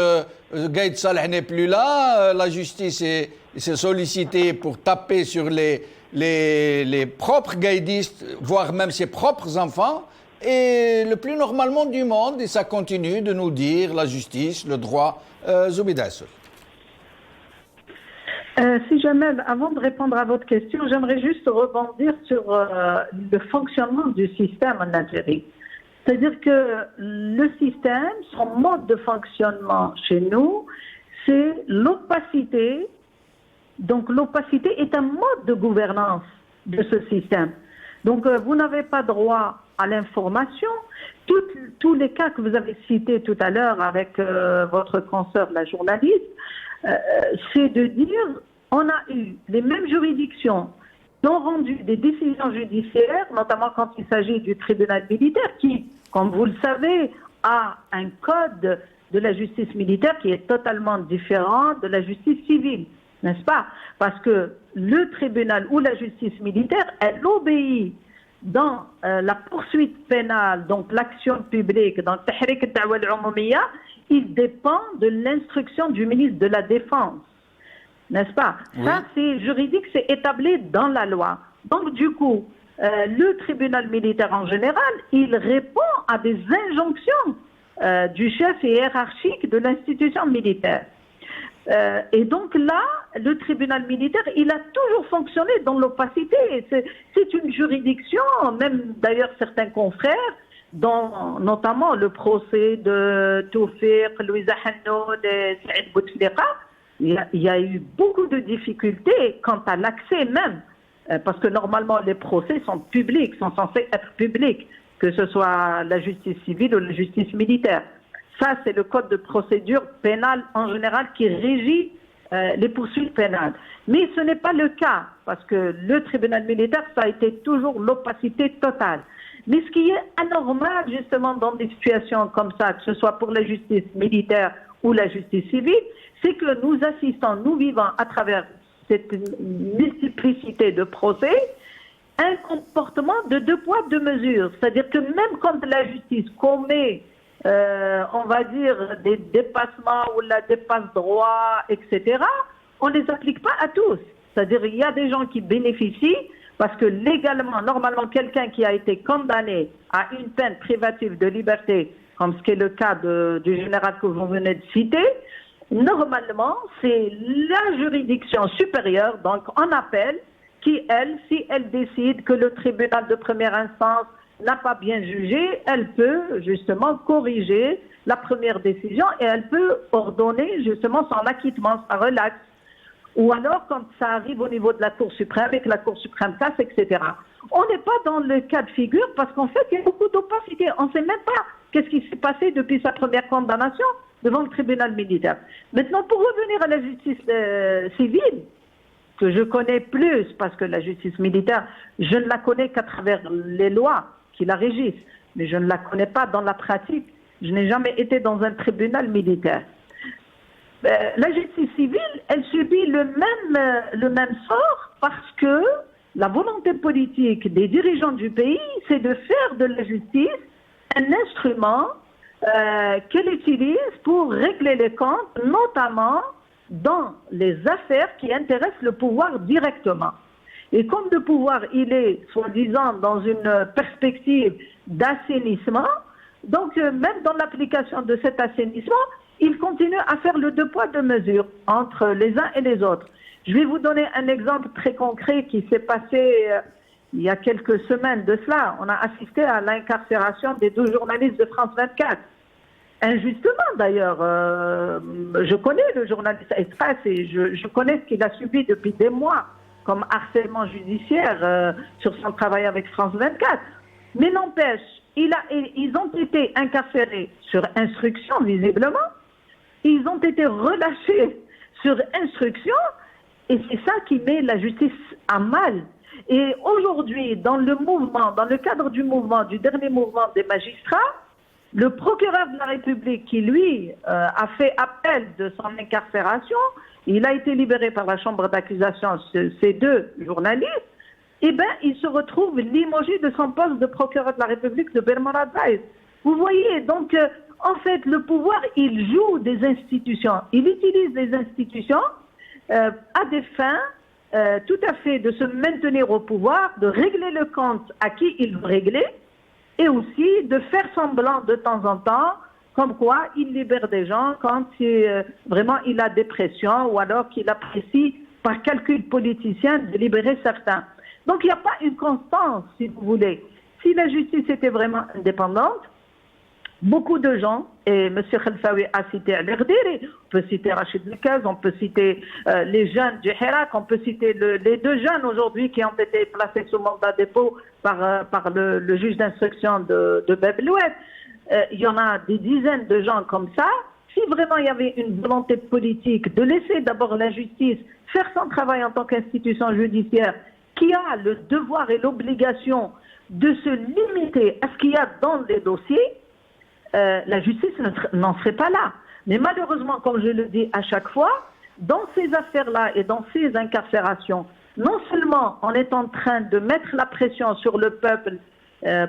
Gaïd Salah n'est plus là, la justice est sollicitée pour taper sur les propres gaïdistes, voire même ses propres enfants. Et le plus normalement du monde, et ça continue de nous dire la justice, le droit, Zoubida Assoul. Si jamais, avant de répondre à votre question, j'aimerais juste rebondir sur le fonctionnement du système en Algérie. C'est-à-dire que le système, son mode de fonctionnement chez nous, c'est l'opacité. Donc l'opacité est un mode de gouvernance de ce système. Donc vous n'avez pas droit à l'information. Tous les cas que vous avez cités tout à l'heure avec votre consoeur, la journaliste, c'est de dire on a eu les mêmes juridictions qui ont rendu des décisions judiciaires, notamment quand il s'agit du tribunal militaire, qui, comme vous le savez, a un code de la justice militaire qui est totalement différent de la justice civile, n'est-ce pas? Parce que le tribunal ou la justice militaire, elle obéit dans la poursuite pénale, donc l'action publique, dans le tahrik al-da'wa al-umumiyya, il dépend de l'instruction du ministre de la Défense, n'est-ce pas? Oui. Ça, c'est juridique, c'est établi dans la loi. Donc, du coup, le tribunal militaire en général, il répond à des injonctions du chef hiérarchique de l'institution militaire. Et donc là, le tribunal militaire, il a toujours fonctionné dans l'opacité. C'est une juridiction, même d'ailleurs certains confrères, dont notamment le procès de Tawfiq, Louisa Hannoun et Saïd Bouteflika, il y a eu beaucoup de difficultés quant à l'accès même, parce que normalement les procès sont publics, sont censés être publics, que ce soit la justice civile ou la justice militaire. Ça, c'est le code de procédure pénale en général qui régit les poursuites pénales. Mais ce n'est pas le cas, parce que le tribunal militaire, ça a été toujours l'opacité totale. Mais ce qui est anormal, justement, dans des situations comme ça, que ce soit pour la justice militaire ou la justice civile, c'est que nous assistons, nous vivons à travers cette multiplicité de procès, un comportement de deux poids, deux mesures. C'est-à-dire que même quand la justice commet on va dire des dépassements ou la dépasse-droit, etc., on ne les applique pas à tous. C'est-à-dire il y a des gens qui bénéficient parce que légalement, normalement, quelqu'un qui a été condamné à une peine privative de liberté, comme ce qui est le cas du général que vous venez de citer, normalement, c'est la juridiction supérieure, donc en appel, qui, elle, si elle décide que le tribunal de première instance n'a pas bien jugé, elle peut justement corriger la première décision et elle peut ordonner justement son acquittement, sa relaxe. Ou alors quand ça arrive au niveau de la Cour suprême et que la Cour suprême casse, etc. On n'est pas dans le cas de figure parce qu'en fait il y a beaucoup d'opacité. On ne sait même pas qu'est-ce qui s'est passé depuis sa première condamnation devant le tribunal militaire. Maintenant, pour revenir à la justice civile, que je connais plus parce que la justice militaire, je ne la connais qu'à travers les lois qui la régissent, mais je ne la connais pas dans la pratique. Je n'ai jamais été dans un tribunal militaire. La justice civile, elle subit le même sort parce que la volonté politique des dirigeants du pays, c'est de faire de la justice un instrument qu'elle utilise pour régler les comptes, notamment dans les affaires qui intéressent le pouvoir directement. Et comme le pouvoir, il est, soi-disant, dans une perspective d'assainissement, donc même dans l'application de cet assainissement, il continue à faire le deux poids, deux mesures entre les uns et les autres. Je vais vous donner un exemple très concret qui s'est passé il y a quelques semaines de cela. On a assisté à l'incarcération des 2 journalistes de France 24. Injustement d'ailleurs. Je connais le journaliste Express et je connais ce qu'il a subi depuis des mois comme harcèlement judiciaire sur son travail avec France 24. Mais n'empêche, ils ont été incarcérés sur instruction, visiblement. Ils ont été relâchés sur instruction. Et c'est ça qui met la justice à mal. Et aujourd'hui, dans le cadre du mouvement, du dernier mouvement des magistrats, Le procureur de la République qui, lui, a fait appel de son incarcération, il a été libéré par la chambre d'accusation, ces deux journalistes, eh bien, il se retrouve limogé de son poste de procureur de la République de Bermorad Baïs. Vous voyez, donc, en fait, le pouvoir, il joue des institutions. Il utilise les institutions à des fins tout à fait de se maintenir au pouvoir, de régler le compte à qui il veut régler, et aussi de faire semblant de temps en temps, comme quoi il libère des gens quand vraiment il a des pressions ou alors qu'il apprécie par calcul politicien de libérer certains. Donc il n'y a pas une constance, si vous voulez. Si la justice était vraiment indépendante, beaucoup de gens, et M. Khelfaoui a cité Al-Erdiri, on peut citer Rachid Lekaz, on peut citer les jeunes du Hirak, on peut citer les deux jeunes aujourd'hui qui ont été placés sous mandat de dépôt par le juge d'instruction de Bab-el-Oued. Il y en a des dizaines de gens comme ça. Si vraiment il y avait une volonté politique de laisser d'abord la justice faire son travail en tant qu'institution judiciaire, qui a le devoir et l'obligation de se limiter à ce qu'il y a dans les dossiers, la justice n'en serait pas là. Mais malheureusement, comme je le dis à chaque fois, dans ces affaires-là et dans ces incarcérations, non seulement on est en train de mettre la pression sur le peuple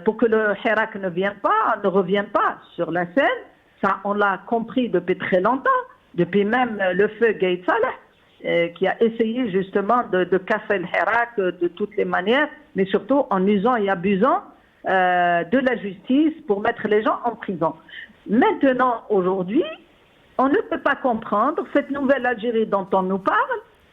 pour que le Hirak ne revienne pas sur la scène, ça on l'a compris depuis très longtemps, depuis même le feu Gaïd Saleh, qui a essayé justement de casser le Hirak de toutes les manières, mais surtout en usant et abusant de la justice pour mettre les gens en prison. Maintenant, aujourd'hui, on ne peut pas comprendre cette nouvelle Algérie dont on nous parle,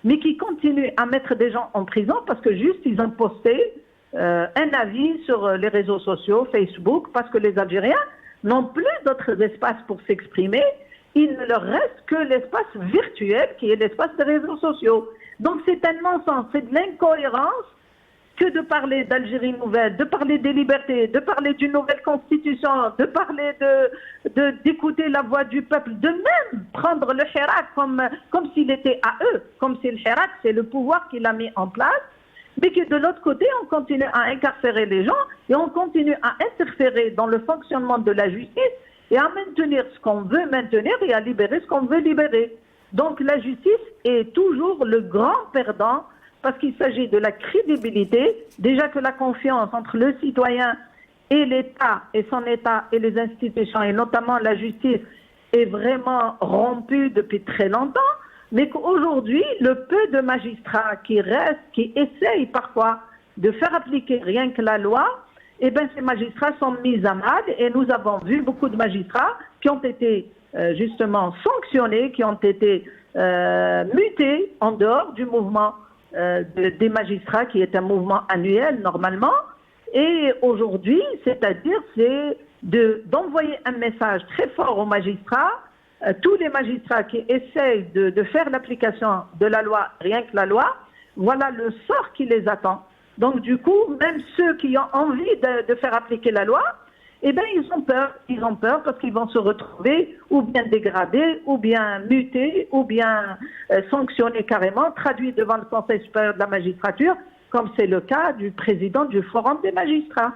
mais qui continue à mettre des gens en prison parce que juste ils ont posté un avis sur les réseaux sociaux, Facebook, parce que les Algériens n'ont plus d'autres espaces pour s'exprimer. Il ne leur reste que l'espace virtuel qui est l'espace des réseaux sociaux. Donc c'est un non-sens, c'est de l'incohérence que de parler d'Algérie nouvelle, de parler des libertés, de parler d'une nouvelle constitution, de parler d'écouter la voix du peuple, de même prendre le Hirak comme s'il était à eux, comme si le Hirak c'est le pouvoir qu'il a mis en place, mais que de l'autre côté on continue à incarcérer les gens et on continue à interférer dans le fonctionnement de la justice et à maintenir ce qu'on veut maintenir et à libérer ce qu'on veut libérer. Donc la justice est toujours le grand perdant parce qu'il s'agit de la crédibilité, déjà que la confiance entre le citoyen et l'État et son État et les institutions, et notamment la justice, est vraiment rompue depuis très longtemps, mais qu'aujourd'hui, le peu de magistrats qui restent, qui essayent parfois de faire appliquer rien que la loi, eh bien ces magistrats sont mis à mal, et nous avons vu beaucoup de magistrats qui ont été justement sanctionnés, qui ont été mutés en dehors du mouvement des magistrats, qui est un mouvement annuel normalement, et aujourd'hui, c'est-à-dire, c'est d'envoyer un message très fort aux magistrats, tous les magistrats qui essayent de faire l'application de la loi, rien que la loi, voilà le sort qui les attend. Donc du coup, même ceux qui ont envie de faire appliquer la loi, eh bien ils ont peur parce qu'ils vont se retrouver ou bien dégradés, ou bien mutés, ou bien sanctionnés carrément, traduits devant le Conseil supérieur de la magistrature, comme c'est le cas du président du Forum des magistrats.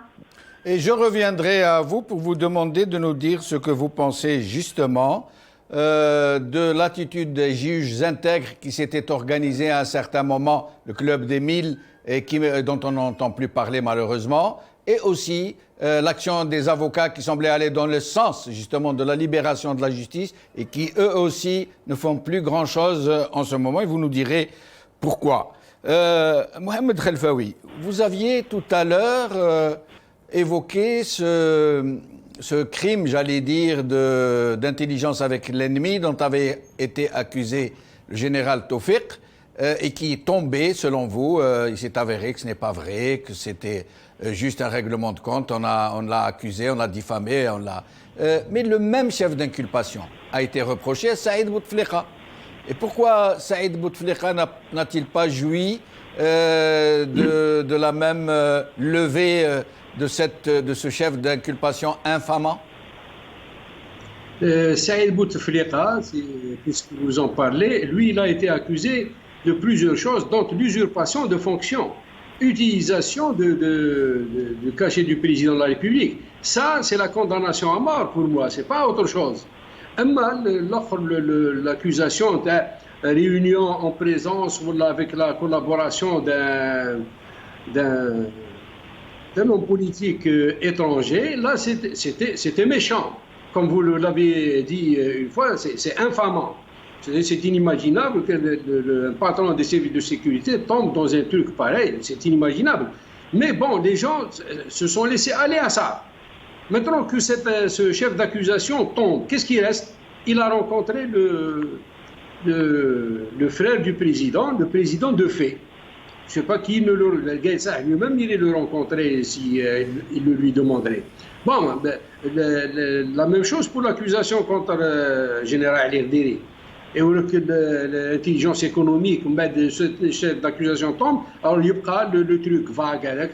Et je reviendrai à vous pour vous demander de nous dire ce que vous pensez justement de l'attitude des juges intègres qui s'étaient organisés à un certain moment, le Club des 1000, et dont on n'entend plus parler malheureusement, et aussi l'action des avocats qui semblait aller dans le sens justement de la libération de la justice et qui eux aussi ne font plus grand-chose en ce moment, et vous nous direz pourquoi. Mohamed Khelfaoui, vous aviez tout à l'heure évoqué ce crime, j'allais dire, d'intelligence avec l'ennemi dont avait été accusé le général Tawfiq, et qui est tombé, selon vous. Il s'est avéré que ce n'est pas vrai, que c'était juste un règlement de compte. On l'a accusé, on l'a diffamé, mais le même chef d'inculpation a été reproché à Saïd Bouteflika. Et pourquoi Saïd Bouteflika n'a-t-il pas joui de la même levée de ce chef d'inculpation infamant? Saïd Bouteflika, puisque vous en parlez, lui, il a été accusé de plusieurs choses, dont l'usurpation de fonctions, utilisation de cachet du président de la République. Ça, c'est la condamnation à mort pour moi, c'est pas autre chose. L'accusation de réunion en présence ou avec la collaboration d'un homme politique étranger, là, c'était méchant. Comme vous l'avez dit une fois, c'est infamant. C'est inimaginable que un patron des services de sécurité tombe dans un truc pareil. C'est inimaginable. Mais bon, les gens se sont laissés aller à ça. Maintenant que ce chef d'accusation tombe, qu'est-ce qui reste? Il a rencontré le frère du président, le président de fait. Je ne sais pas qui lui-même il le rencontrait si il le lui demanderait. Bon, la même chose pour l'accusation contre le général Erdéry. Et l'intelligence économique, ce chef d'accusation tombe, alors il y a le truc vague avec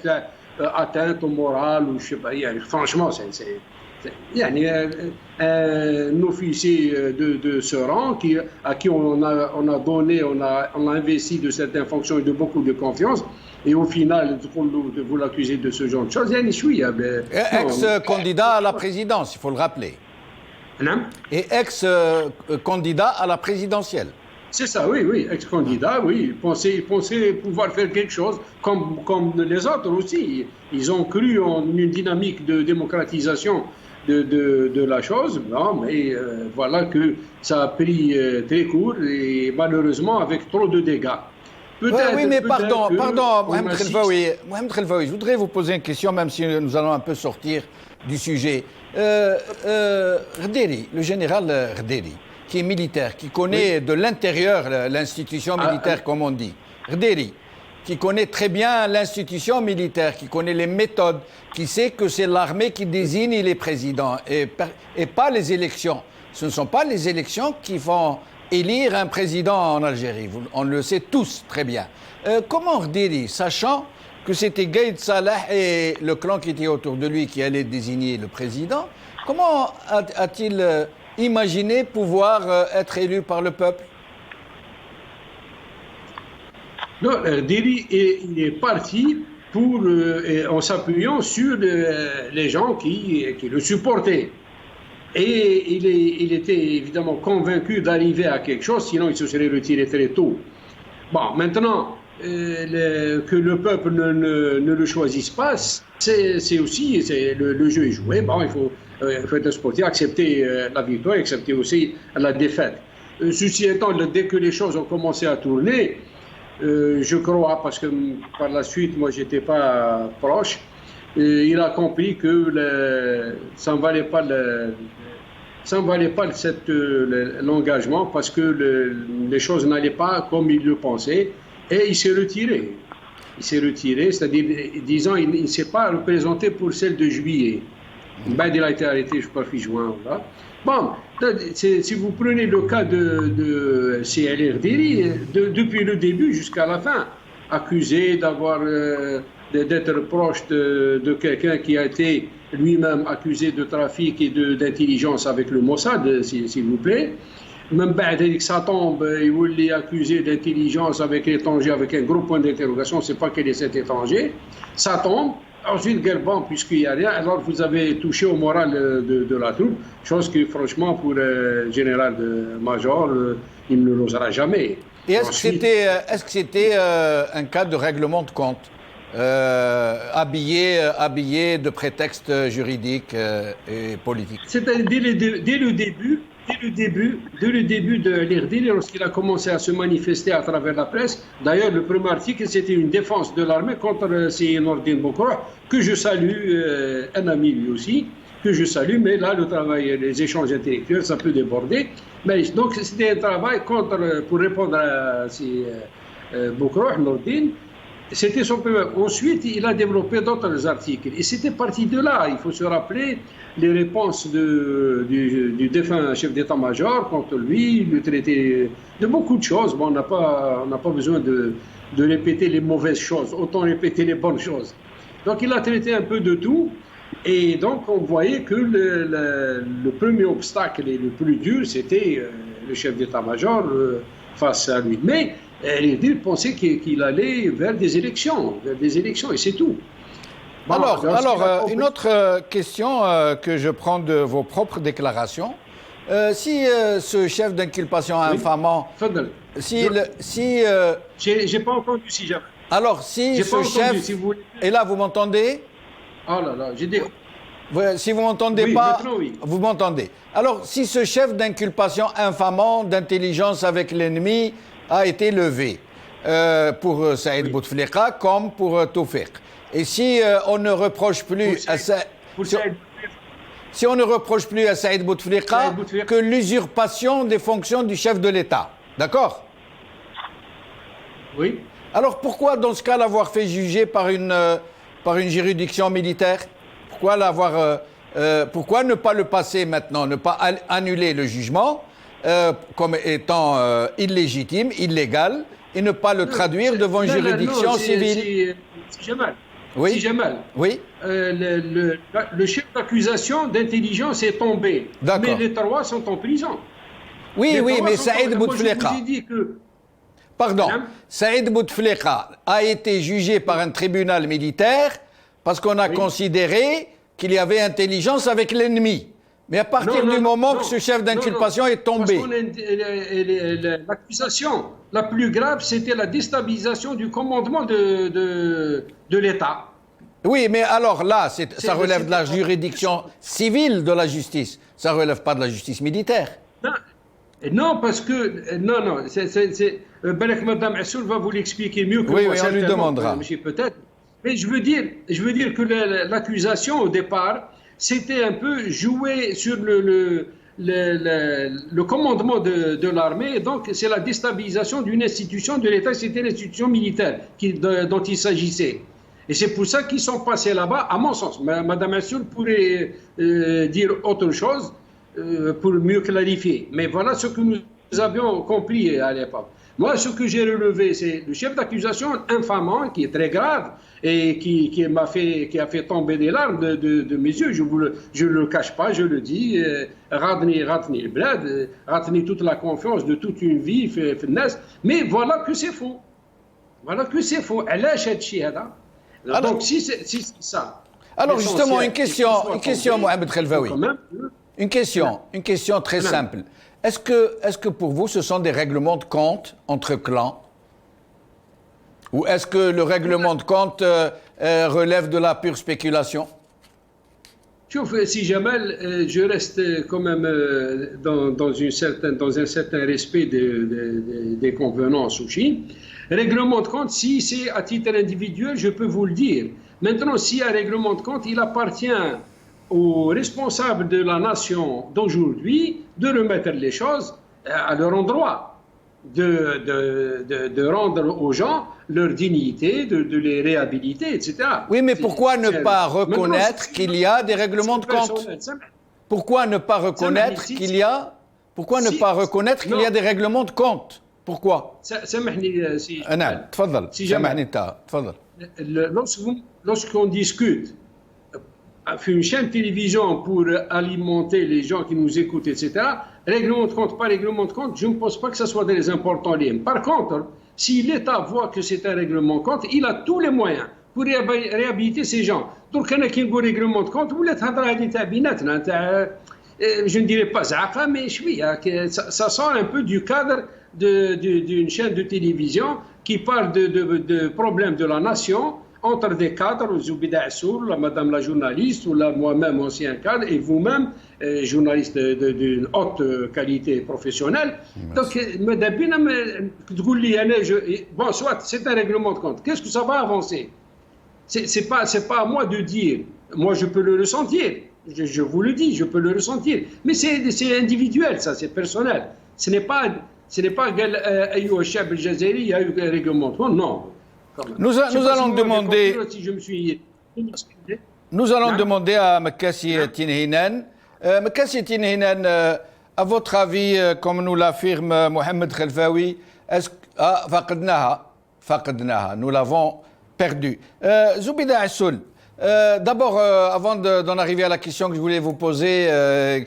atteinte au moral, ou je sais pas, franchement, il y a un officier de ce rang à qui on a investi de certaines fonctions et de beaucoup de confiance, et au final, vous l'accusez de ce genre de choses, ex-candidat à la présidence, il faut le rappeler. Non? Et ex-candidat à la présidentielle. C'est ça, oui, ex-candidat, oui. Il pensait pouvoir faire quelque chose, comme les autres aussi. Ils ont cru en une dynamique de démocratisation de la chose, non, mais voilà que ça a pris très court et malheureusement avec trop de dégâts. Oui, mais pardon, Mohamed Khelfaoui, je voudrais vous poser une question, même si nous allons un peu sortir du sujet. Erdéry, le général Erdéry, qui est militaire, qui connaît de l'intérieur l'institution militaire, comme on dit. Erdéry, qui connaît très bien l'institution militaire, qui connaît les méthodes, qui sait que c'est l'armée qui désigne les présidents et pas les élections. Ce ne sont pas les élections qui vont élire un président en Algérie. On le sait tous très bien. Comment Erdéry, sachant que c'était Gaïd Salah et le clan qui était autour de lui qui allait désigner le président, comment a-t-il imaginé pouvoir être élu par le peuple? Non, Erdéry, il est parti en s'appuyant sur les gens qui le supportaient. Et il était évidemment convaincu d'arriver à quelque chose, sinon il se serait retiré très tôt. Bon, maintenant, que le peuple ne le choisisse pas, c'est aussi, le jeu est joué. Bon, il faut être un sportif, accepter la victoire, accepter aussi la défaite. Ceci étant, dès que les choses ont commencé à tourner, je crois, parce que par la suite, moi, j'étais pas proche, il a compris que ça ne valait pas l'engagement parce que les choses n'allaient pas comme il le pensait. Et il s'est retiré. C'est-à-dire, disons, il ne s'est pas représenté pour celle de juillet. Il a été arrêté, je crois, juin. Là. Bon, si vous prenez le cas de CL Erdéry, depuis le début jusqu'à la fin, accusé d'être proche de quelqu'un qui a été lui-même accusé de trafic et d'intelligence avec le Mossad, s'il vous plaît. Même que ça tombe, il est accusé d'intelligence avec l'étranger, avec un gros point d'interrogation, on ne sait pas quel est cet étranger. Ça tombe, ensuite, bon, puisqu'il n'y a rien, alors vous avez touché au moral de la troupe, chose que franchement, pour le général-major, il ne l'osera jamais. Et est-ce que c'était un cas de règlement de compte, habillé de prétextes juridiques et politiques? C'est-à-dire, dès le début de l'Erdéry, lorsqu'il a commencé à se manifester à travers la presse, d'ailleurs, le premier article, c'était une défense de l'armée contre Seyed Nordin Bokra, que je salue, un ami lui aussi, que je salue, mais là, le travail, les échanges intellectuels, ça peut déborder. Mais, donc, c'était un travail pour répondre à Bokra, Nordin. C'était son premier. Ensuite, il a développé d'autres articles. Et c'était parti de là. Il faut se rappeler les réponses du défunt chef d'état-major contre lui, le traité de beaucoup de choses. Bon, on n'a pas besoin de répéter les mauvaises choses, autant répéter les bonnes choses. Donc, il a traité un peu de tout. Et donc, on voyait que le premier obstacle et le plus dur, c'était le chef d'état-major face à lui. Mais Erdéry pensait qu'il allait vers des élections, et c'est tout. Bon, une autre question que je prends de vos propres déclarations. Si ce chef d'inculpation infamant... Fadal. J'ai pas entendu si jamais. Alors, si ce chef... Si vous voulez. Et là, vous m'entendez? Oh là là, j'ai dit... Si vous m'entendez oui, pas, oui. vous m'entendez. Alors, si ce chef d'inculpation infamant d'intelligence avec l'ennemi a été levé pour Saïd Bouteflika comme pour Tawfiq, et si on ne reproche plus si on ne reproche plus à Saïd Bouteflika que l'usurpation des fonctions du chef de l'État, d'accord? Oui. Alors pourquoi dans ce cas l'avoir fait juger par une juridiction militaire? Pourquoi ne pas le passer maintenant, ne pas annuler le jugement comme étant illégitime, illégal, et ne pas le traduire devant une juridiction civile? Si Jamal. Oui. Si Jamal. Oui. Le chef d'accusation d'intelligence est tombé. D'accord. Mais les trois sont en prison. Oui, mais Saïd Bouteflika. Pardon. Madame? Saïd Bouteflika a été jugé par un tribunal militaire parce qu'on a considéré qu'il y avait intelligence avec l'ennemi. Mais à partir du moment que ce chef d'inculpation est tombé... L'accusation la plus grave, c'était la déstabilisation du commandement de l'État. Oui, mais alors là, ça relève de la juridiction civile de la justice. Ça ne relève pas de la justice militaire. Non, parce que... Non, Mme Assoul va vous l'expliquer mieux que moi. Oui, on lui demandera. Peut-être. Mais je veux dire que l'accusation, au départ, c'était un peu jouer sur le commandement de l'armée. Donc, c'est la déstabilisation d'une institution de l'État. C'était l'institution militaire dont il s'agissait. Et c'est pour ça qu'ils sont passés là-bas, à mon sens. Mme Assoul pourrait dire autre chose pour mieux clarifier. Mais voilà ce que nous avions compris à l'époque. Moi, ce que j'ai relevé, c'est le chef d'accusation infamant, qui est très grave, et qui a fait tomber des larmes de mes yeux. Je ne le cache pas, je le dis. Radni le bled, radni toute la confiance de toute une vie, finesse. Mais voilà que c'est faux. Voilà que c'est faux. Donc, si c'est ça. Alors, justement, une question, Mohamed Khelfaoui. Une question très simple. Est-ce que pour vous, ce sont des règlements de compte entre clans? Ou est-ce que le règlement de compte relève de la pure spéculation? Si Jamal, je reste quand même dans un certain respect des convenances aussi. Règlement de compte, si c'est à titre individuel, je peux vous le dire. Maintenant, s'il y a un règlement de compte, il appartient aux responsables de la nation d'aujourd'hui de remettre les choses à leur endroit, de rendre aux gens leur dignité, de les réhabiliter, etc. Oui, mais pourquoi ne pas reconnaître qu'il y a des règlements de compte? Pourquoi ne pas reconnaître qu'il y a des règlements de compte? Pourquoi? Lorsqu'on discute une chaîne de télévision pour alimenter les gens qui nous écoutent, etc., règlement de compte, pas règlement de compte, je ne pense pas que ce soit des importants liens. Par contre, si l'État voit que c'est un règlement de compte, il a tous les moyens pour réhabiliter ces gens. Donc, il y a un règlement de compte, je ne dirais pas ça, mais ça sort un peu du cadre d'une chaîne de télévision qui parle de problèmes de la nation, entre des cadres, Zoubida Assoul, Madame la journaliste, ou moi-même ancien cadre, et vous-même, journaliste d'une haute qualité professionnelle. Donc, bon, soit c'est un règlement de compte. Qu'est-ce que ça va avancer? C'est pas à moi de dire. Moi, je peux le ressentir. Je vous le dis, je peux le ressentir. Mais c'est individuel, ça, c'est personnel. Ce n'est pas Ayoub Chab el-Jazairi, il y a eu un règlement de compte. Non. Nous allons demander à Mekassi Tinhinan. Mekassi Tinhinan, à votre avis, comme nous l'affirme Mohamed Khelfaoui, nous l'avons perdu. Zoubida Assoul, d'abord, avant d'en arriver à la question que je voulais vous poser,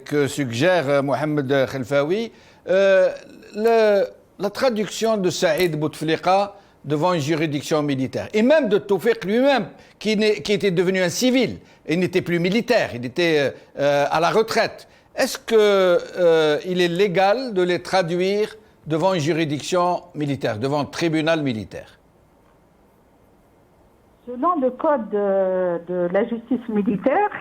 que suggère Mohamed Khelfaoui, la traduction de Saïd Bouteflika devant une juridiction militaire. Et même de Tawfiq lui-même, qui était devenu un civil, et n'était plus militaire, il était à la retraite. Est-ce qu'il est légal de les traduire devant une juridiction militaire, devant un tribunal militaire? Selon le code de la justice militaire,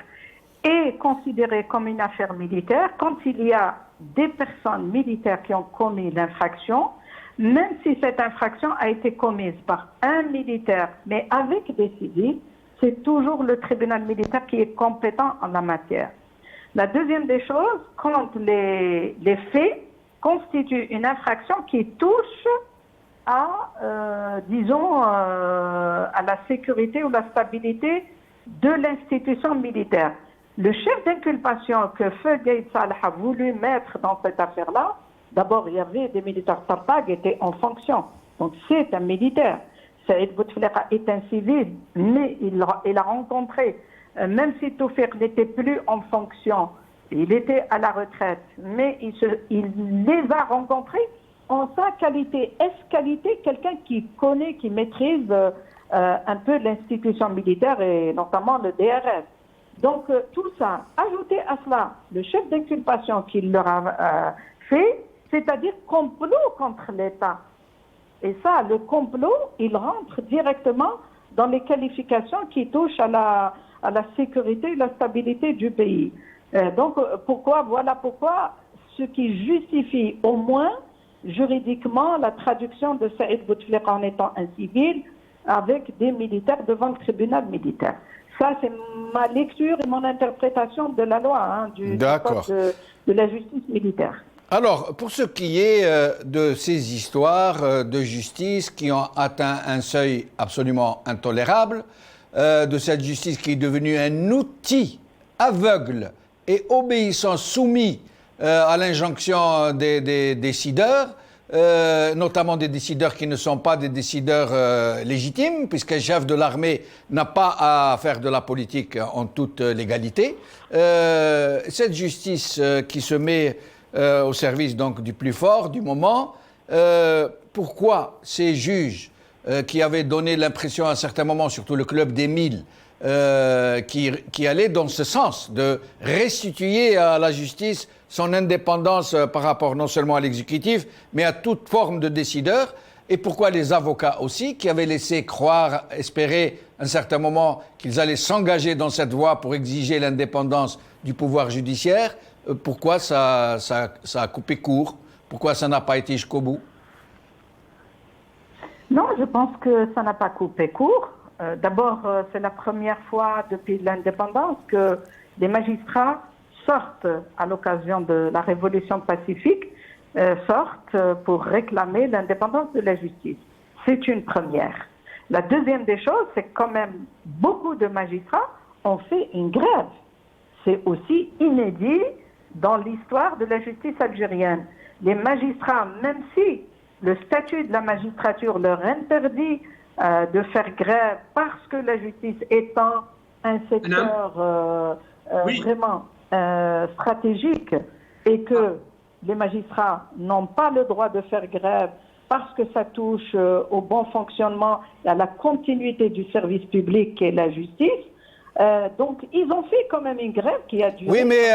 est considéré comme une affaire militaire quand il y a des personnes militaires qui ont commis l'infraction, même si cette infraction a été commise par un militaire, mais avec des civils, c'est toujours le tribunal militaire qui est compétent en la matière. La deuxième des choses, quand les faits constituent une infraction qui touche à, à la sécurité ou la stabilité de l'institution militaire. Le chef d'inculpation que Feu Gaïd Salah a voulu mettre dans cette affaire-là, d'abord il y avait des militaires Tartag qui étaient en fonction, donc c'est un militaire. Saïd Bouteflika est un civil, mais il a rencontré, même si Tawfiq n'était plus en fonction, il était à la retraite, mais il les a rencontrés en sa qualité. Est-ce qualité quelqu'un qui connaît, qui maîtrise un peu l'institution militaire et notamment le DRS. Donc tout ça, ajouté à cela le chef d'inculpation qu'il leur a fait, c'est-à-dire complot contre l'État. Et ça, le complot, il rentre directement dans les qualifications qui touchent à la sécurité et la stabilité du pays. Donc voilà pourquoi ce qui justifie au moins juridiquement la traduction de Saïd Bouteflika en étant un civil avec des militaires devant le tribunal militaire. Ça, c'est ma lecture et mon interprétation de la loi, du code de la justice militaire. Alors, pour ce qui est de ces histoires de justice qui ont atteint un seuil absolument intolérable, de cette justice qui est devenue un outil aveugle et obéissant, soumis à l'injonction des décideurs, notamment des décideurs qui ne sont pas des décideurs légitimes, puisqu'un chef de l'armée n'a pas à faire de la politique en toute légalité. Cette justice qui se met au service donc du plus fort, du moment, pourquoi ces juges qui avaient donné l'impression à un certain moment, surtout le club des 1000, qui allait dans ce sens de restituer à la justice son indépendance par rapport non seulement à l'exécutif, mais à toute forme de décideur, et pourquoi les avocats aussi, qui avaient laissé croire, espérer à un certain moment qu'ils allaient s'engager dans cette voie pour exiger l'indépendance du pouvoir judiciaire, pourquoi ça a coupé court? Pourquoi ça n'a pas été jusqu'au bout? Non, je pense que ça n'a pas coupé court. D'abord, c'est la première fois depuis l'indépendance que les magistrats sortent à l'occasion de la révolution pacifique, sortent pour réclamer l'indépendance de la justice. C'est une première. La deuxième des choses, c'est que quand même beaucoup de magistrats ont fait une grève. C'est aussi inédit dans l'histoire de la justice algérienne. Les magistrats, même si le statut de la magistrature leur interdit de faire grève parce que la justice étant un secteur vraiment stratégique et que les magistrats n'ont pas le droit de faire grève parce que ça touche au bon fonctionnement et à la continuité du service public et la justice. Donc, ils ont fait quand même une grève qui a duré... Oui, mais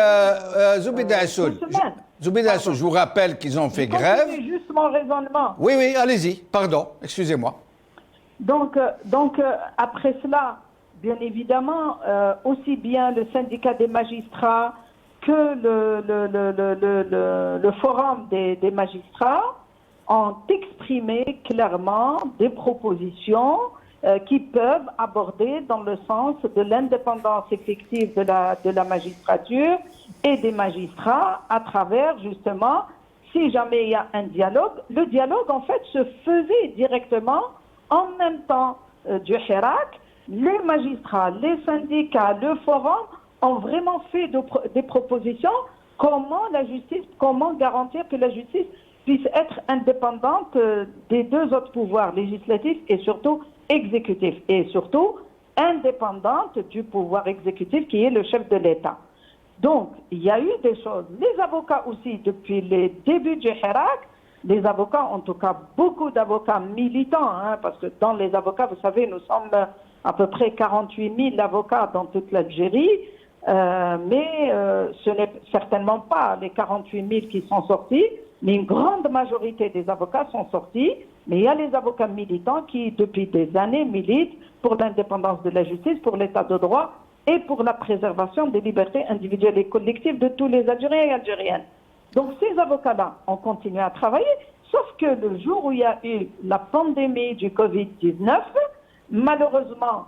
Zoubida Assoul, je vous rappelle qu'ils ont fait grève. C'est juste mon raisonnement. Oui, allez-y, pardon, excusez-moi. Donc après cela, bien évidemment, aussi bien le syndicat des magistrats que le forum des magistrats ont exprimé clairement des propositions qui peuvent aborder dans le sens de l'indépendance effective de la magistrature et des magistrats à travers justement, si jamais il y a un dialogue, le dialogue en fait se faisait directement en même temps du Hirak. Les magistrats, les syndicats, le forum ont vraiment fait des propositions comment garantir que la justice puisse être indépendante des deux autres pouvoirs, législatifs et surtout exécutifs, et surtout indépendante du pouvoir exécutif qui est le chef de l'État. Donc, il y a eu des choses. Les avocats aussi, depuis les débuts du Hirak, les avocats, en tout cas beaucoup d'avocats militants, hein, parce que dans les avocats, vous savez, nous sommes à peu près 48 000 avocats dans toute l'Algérie, mais ce n'est certainement pas les 48 000 qui sont sortis, mais une grande majorité des avocats sont sortis, mais il y a les avocats militants qui, depuis des années, militent pour l'indépendance de la justice, pour l'état de droit et pour la préservation des libertés individuelles et collectives de tous les Algériens et Algériennes. Donc ces avocats-là ont continué à travailler, sauf que le jour où il y a eu la pandémie du Covid-19, malheureusement,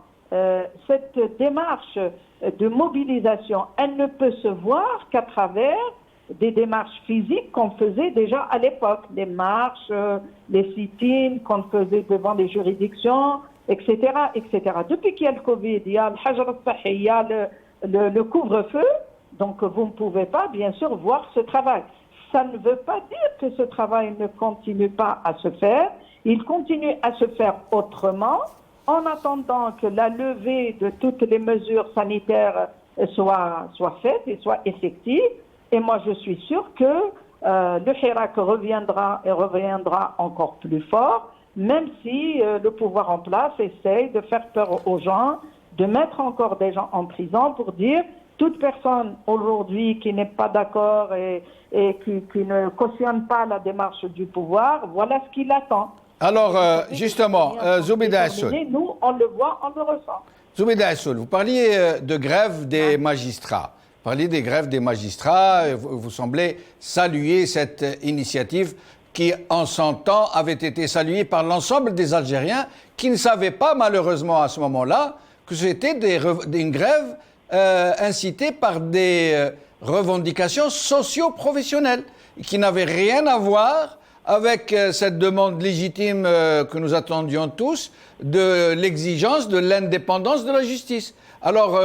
cette démarche de mobilisation, elle ne peut se voir qu'à travers des démarches physiques qu'on faisait déjà à l'époque, les marches, les sit-ins qu'on faisait devant les juridictions, etc., etc. Depuis qu'il y a le Covid, il y a le Hajr al-Sahi, il y a le couvre-feu, donc vous ne pouvez pas, bien sûr, voir ce travail. Ça ne veut pas dire que ce travail ne continue pas à se faire. Il continue à se faire autrement, en attendant que la levée de toutes les mesures sanitaires soit faite et soit effective. Et moi, je suis sûre que le Hirak reviendra et reviendra encore plus fort, même si le pouvoir en place essaye de faire peur aux gens, de mettre encore des gens en prison pour dire toute personne aujourd'hui qui n'est pas d'accord et qui ne cautionne pas la démarche du pouvoir, voilà ce qui l'attend. Alors, justement, Zoubida Assoul. Nous, on le voit, on le ressent. Zoubida Assoul, vous parliez de grève des magistrats. Vous parliez des grèves des magistrats. Vous semblez saluer cette initiative qui, en son temps, avait été saluée par l'ensemble des Algériens qui ne savaient pas, malheureusement, à ce moment-là, que c'était une grève incitée par des revendications socio-professionnelles qui n'avaient rien à voir avec cette demande légitime que nous attendions tous de l'exigence de l'indépendance de la justice. Alors,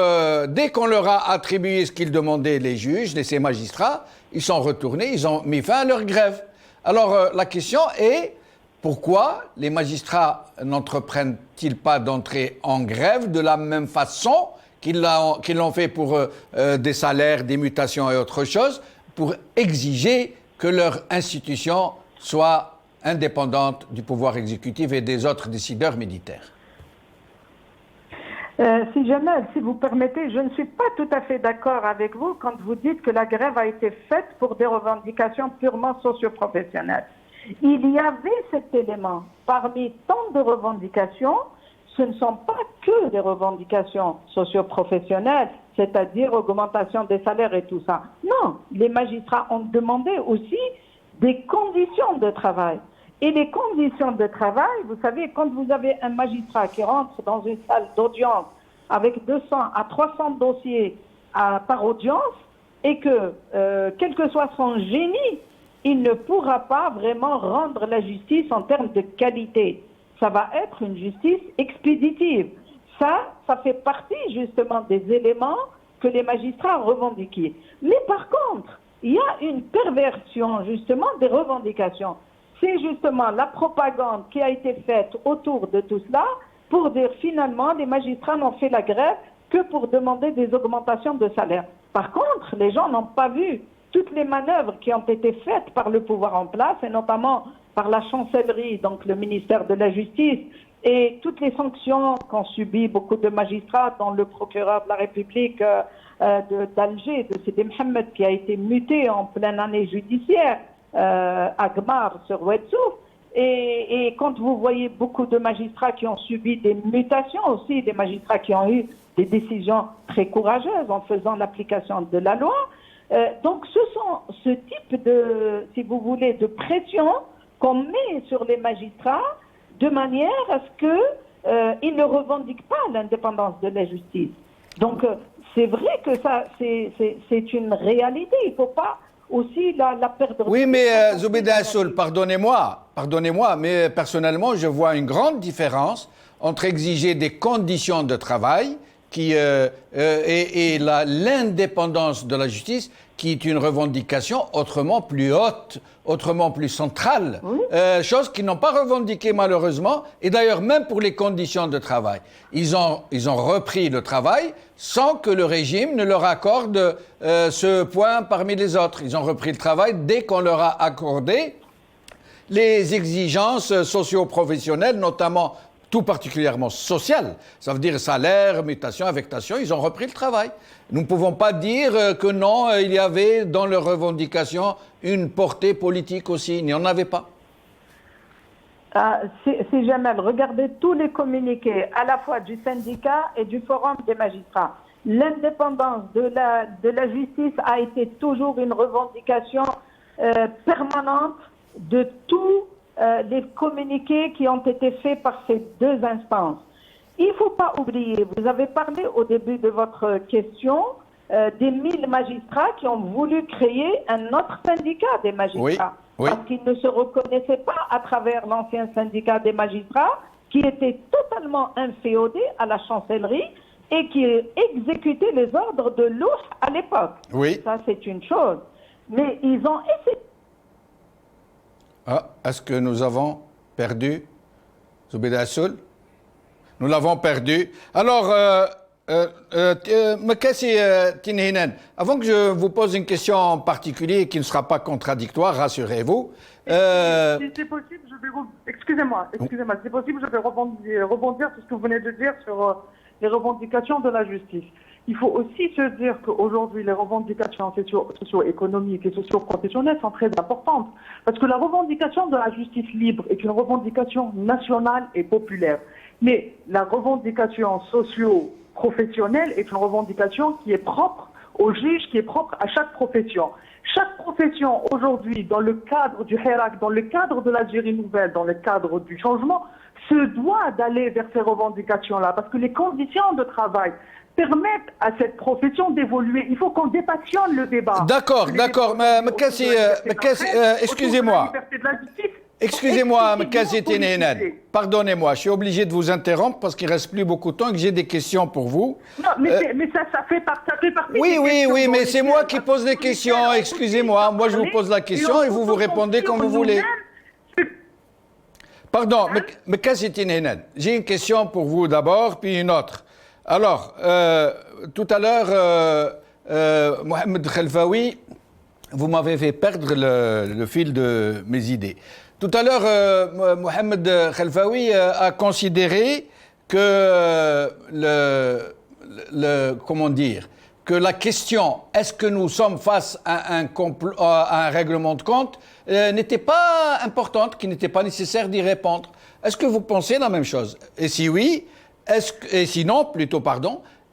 dès qu'on leur a attribué ce qu'ils demandaient, les juges, ces magistrats, ils sont retournés, ils ont mis fin à leur grève. Alors, la question est, pourquoi les magistrats n'entreprennent-ils pas d'entrer en grève de la même façon qu'ils l'ont fait pour des salaires, des mutations et autre chose, pour exiger que leur institution soit indépendante du pouvoir exécutif et des autres décideurs militaires? Si vous permettez, je ne suis pas tout à fait d'accord avec vous quand vous dites que la grève a été faite pour des revendications purement socio-professionnelles. Il y avait cet élément. Parmi tant de revendications, ce ne sont pas que des revendications socio-professionnelles, c'est-à-dire augmentation des salaires et tout ça. Non, les magistrats ont demandé aussi des conditions de travail. Et les conditions de travail, vous savez, quand vous avez un magistrat qui rentre dans une salle d'audience avec 200 à 300 dossiers par audience et que, quel que soit son génie, il ne pourra pas vraiment rendre la justice en termes de qualité. Ça va être une justice expéditive. Ça fait partie justement des éléments que les magistrats revendiquent. Mais par contre, il y a une perversion justement des revendications. C'est justement la propagande qui a été faite autour de tout cela pour dire finalement les magistrats n'ont fait la grève que pour demander des augmentations de salaire. Par contre, les gens n'ont pas vu toutes les manœuvres qui ont été faites par le pouvoir en place et notamment par la chancellerie, donc le ministère de la Justice, et toutes les sanctions qu'ont subies beaucoup de magistrats, dont le procureur de la République d'Alger, de Sidi Mohamed, qui a été muté en pleine année judiciaire à Gmar sur Ouedsouf. Et quand vous voyez beaucoup de magistrats qui ont subi des mutations aussi, des magistrats qui ont eu des décisions très courageuses en faisant l'application de la loi, donc ce sont ce type de, si vous voulez, de pression qu'on met sur les magistrats de manière à ce qu'ils ne revendiquent pas l'indépendance de la justice. Donc c'est vrai que ça, c'est une réalité. Il ne faut pas aussi la perdre. Oui, mais Zoubida Assoul, pardonnez-moi, mais personnellement, je vois une grande différence entre exiger des conditions de travail et l'indépendance de la justice, qui est une revendication autrement plus haute, autrement plus centrale, oui. Chose qu'ils n'ont pas revendiquée malheureusement, et d'ailleurs même pour les conditions de travail. Ils ont repris le travail sans que le régime ne leur accorde ce point parmi les autres. Ils ont repris le travail dès qu'on leur a accordé les exigences socio-professionnelles, notamment tout particulièrement sociales. Ça veut dire salaire, mutation, affectation, ils ont repris le travail. Nous ne pouvons pas dire que non, il y avait dans leurs revendications une portée politique aussi. Il n'y en avait pas. C'est Jamel, regardez tous les communiqués, à la fois du syndicat et du forum des magistrats. L'indépendance de la justice a été toujours une revendication permanente de tous les communiqués qui ont été faits par ces deux instances. Il ne faut pas oublier, vous avez parlé au début de votre question des 1000 magistrats qui ont voulu créer un autre syndicat des magistrats. Oui. Parce qu'ils ne se reconnaissaient pas à travers l'ancien syndicat des magistrats qui était totalement inféodé à la chancellerie et qui exécutait les ordres de l'ours à l'époque. Oui. Ça, c'est une chose. Mais ils ont essayé. Est-ce que nous avons perdu Zubeida Assoul? Nous l'avons perdu. Alors, Mekassi Tinhinan, avant que je vous pose une question en particulier qui ne sera pas contradictoire, rassurez-vous. Si c'est possible, je vais... Excusez-moi, c'est possible, je vais rebondir sur ce que vous venez de dire sur les revendications de la justice. Il faut aussi se dire qu'aujourd'hui, les revendications socio-économiques et socio-professionnelles sont très importantes. Parce que la revendication de la justice libre est une revendication nationale et populaire. Mais la revendication socio-professionnelle est une revendication qui est propre aux juges, qui est propre à chaque profession. Chaque profession aujourd'hui, dans le cadre du Hirak, dans le cadre de l'Algérie nouvelle, dans le cadre du changement, se doit d'aller vers ces revendications-là. Parce que les conditions de travail permettent à cette profession d'évoluer. Il faut qu'on dépassionne le débat. D'accord. Mekassi, excusez-moi. Excusez-moi, Mekassi Tinhinan. Pardonnez-moi, je suis obligé de vous interrompre parce qu'il ne reste plus beaucoup de temps et que j'ai des questions pour vous. Non, mais ça fait partie Oui, mais c'est moi qui pose les questions. Excusez-moi, moi je vous pose la question et vous vous répondez comme vous voulez. Pardon, Mekassi Tinhinan, j'ai une question pour vous d'abord, puis une autre. Alors, tout à l'heure, Mohamed Khelfaoui, vous m'avez fait perdre le fil de mes idées. Tout à l'heure, Mohamed Khelfaoui a considéré que que la question est-ce que nous sommes face à un règlement de compte n'était pas importante, qu'il n'était pas nécessaire d'y répondre. Est-ce que vous pensez la même chose? Et si oui, sinon,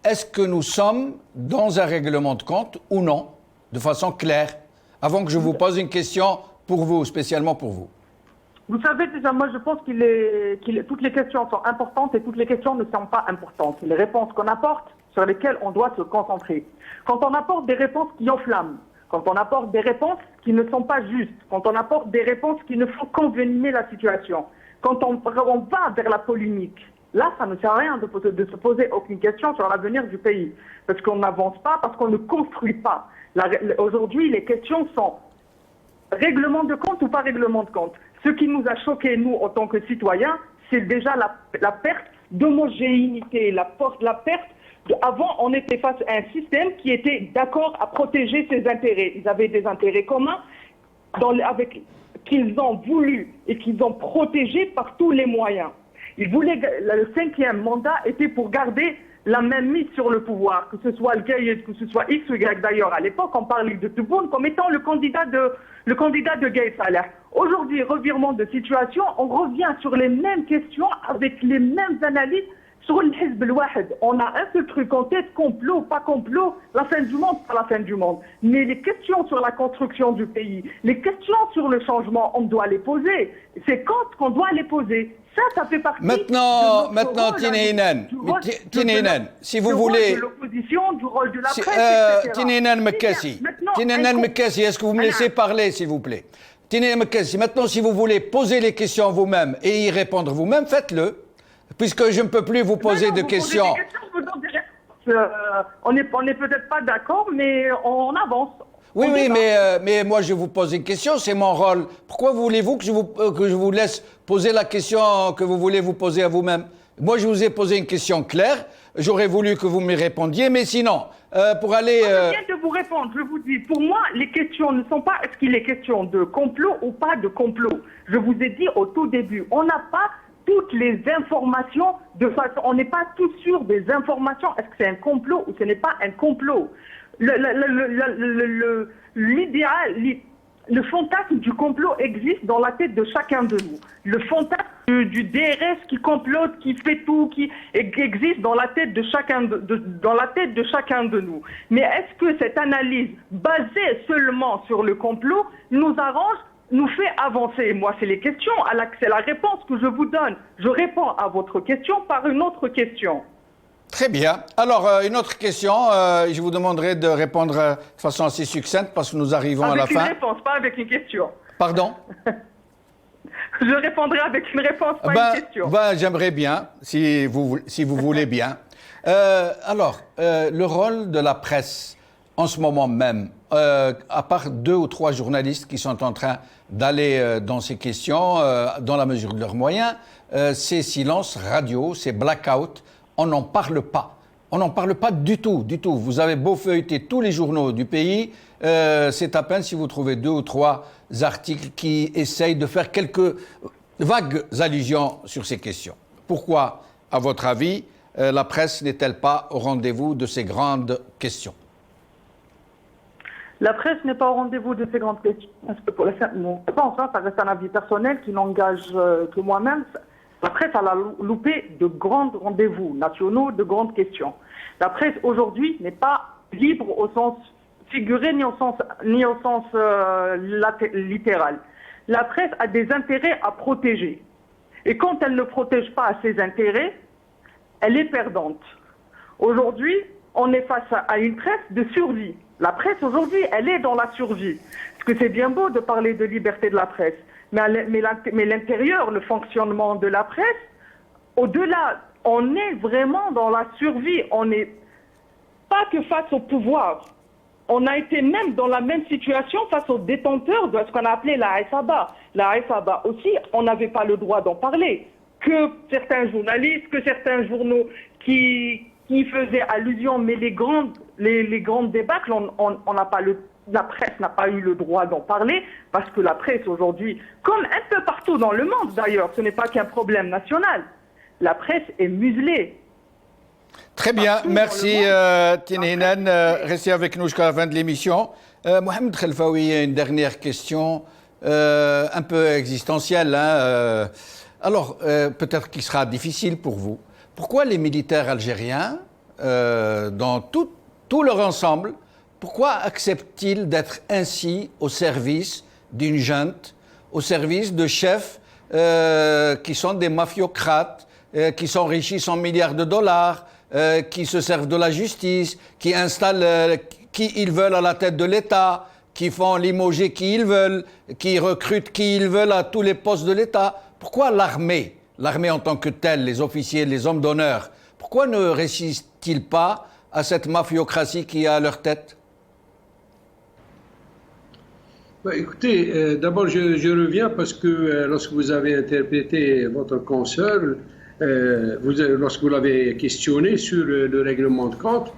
est-ce que nous sommes dans un règlement de compte ou non, de façon claire, avant que je vous pose une question pour vous, spécialement pour vous? Vous savez, déjà, moi, je pense toutes les questions sont importantes et toutes les questions ne sont pas importantes. Les réponses qu'on apporte, sur lesquelles on doit se concentrer. Quand on apporte des réponses qui enflamment, quand on apporte des réponses qui ne sont pas justes, quand on apporte des réponses qui ne font qu'envenimer la situation, quand on va vers la polémique, là, ça ne sert à rien de se poser aucune question sur l'avenir du pays. Parce qu'on n'avance pas, parce qu'on ne construit pas. Aujourd'hui, les questions sont règlement de compte ou pas règlement de compte. Ce qui nous a choqués, nous, en tant que citoyens, c'est déjà la perte d'homogénéité, la perte. Avant, on était face à un système qui était d'accord à protéger ses intérêts. Ils avaient des intérêts communs qu'ils ont voulu et qu'ils ont protégés par tous les moyens. Ils voulaient, le 5e mandat était pour garder la même mise sur le pouvoir, que ce soit le Gaïd, que ce soit X ou Y. D'ailleurs, à l'époque, on parlait de Tebboune comme étant le candidat de Gaïd Salah. Aujourd'hui, revirement de situation, on revient sur les mêmes questions avec les mêmes analyses sur le Hizb al-Wahid. On a un seul truc en tête, complot, pas complot, la fin du monde, pas la fin du monde. Mais les questions sur la construction du pays, les questions sur le changement, on doit les poser. C'est quand qu'on doit les poser. Ça fait partie maintenant, Tinhinan, si vous voulez... de l'opposition, du rôle de la presse, etc. Tinhinan Mekassi, est-ce que vous me laissez parler, s'il vous plaît? Tinhinan Mekassi, maintenant, si vous voulez poser les questions vous-même et y répondre vous-même, faites-le. Puisque je ne peux plus vous poser de questions. On n'est peut-être pas d'accord, mais on avance. Oui, mais moi je vous pose une question, c'est mon rôle. Pourquoi voulez-vous que je vous laisse poser la question que vous voulez vous poser à vous-même? Moi je vous ai posé une question claire. j'aurais voulu que vous m'y répondiez, mais sinon, pour aller... Je viens de vous répondre, je vous dis, pour moi, les questions ne sont pas est-ce qu'il est question de complot ou pas de complot. Je vous ai dit au tout début, on n'a pas toutes les informations de façon, on n'est pas tous sûrs des informations, est-ce que c'est un complot ou ce n'est pas un complot. L'idéal, le fantasme du complot existe dans la tête de chacun de nous. Le fantasme du DRS qui complote, qui fait tout, qui existe dans la tête de chacun dans la tête de chacun de nous. Mais est-ce que cette analyse basée seulement sur le complot nous arrange, nous fait avancer? Moi, c'est les questions, c'est la réponse que je vous donne. Je réponds à votre question par une autre question. Très bien. Alors, une autre question. Je vous demanderai de répondre de façon assez succincte parce que nous arrivons à la fin. Avec une réponse, pas avec une question. Pardon? Je répondrai avec une réponse, pas une question. J'aimerais bien, si vous voulez bien. Alors, le rôle de la presse en ce moment même, à part 2 ou 3 journalistes qui sont en train d'aller dans ces questions, dans la mesure de leurs moyens, c'est silence radio, c'est blackout. On n'en parle pas. On n'en parle pas du tout, du tout. Vous avez beau feuilleter tous les journaux du pays, c'est à peine si vous trouvez 2 ou 3 articles qui essayent de faire quelques vagues allusions sur ces questions. Pourquoi, à votre avis, la presse n'est-elle pas au rendez-vous de ces grandes questions? La presse n'est pas au rendez-vous de ces grandes questions. Parce que pour je pense, ça reste un avis personnel qui n'engage que moi-même. La presse a loupé de grands rendez-vous nationaux, de grandes questions. La presse aujourd'hui n'est pas libre au sens figuré ni au sens littéral. La presse a des intérêts à protéger. Et quand elle ne protège pas ses intérêts, elle est perdante. Aujourd'hui, on est face à une presse de survie. La presse aujourd'hui, elle est dans la survie. Parce que c'est bien beau de parler de liberté de la presse. Mais l'intérieur, le fonctionnement de la presse, au-delà, on est vraiment dans la survie. On n'est pas que face au pouvoir. On a été même dans la même situation face aux détenteurs de ce qu'on a appelé la FABA. La FABA aussi, on n'avait pas le droit d'en parler. Que certains journalistes, que certains journaux qui faisaient allusion, mais les grandes débâcles, la presse n'a pas eu le droit d'en parler parce que la presse aujourd'hui, comme un peu partout dans le monde d'ailleurs, ce n'est pas qu'un problème national, la presse est muselée. Très bien, merci Tinhinan. Restez avec nous jusqu'à la fin de l'émission. Mohamed Khelfaoui, une dernière question un peu existentielle. Alors, peut-être qu'il sera difficile pour vous. Pourquoi les militaires algériens, dans tout leur ensemble, pourquoi acceptent-ils d'être ainsi au service d'une junte, au service de chefs qui sont des mafiocrates, qui s'enrichissent en milliards de dollars, qui se servent de la justice, qui installent qui ils veulent à la tête de l'État, qui font limoger qui ils veulent, qui recrutent qui ils veulent à tous les postes de l'État? Pourquoi l'armée en tant que telle, les officiers, les hommes d'honneur, pourquoi ne résistent-ils pas à cette mafiocratie qui est à leur tête? Écoutez, d'abord je reviens parce que lorsque vous avez interprété votre consoeur, lorsque vous l'avez questionné sur le règlement de compte,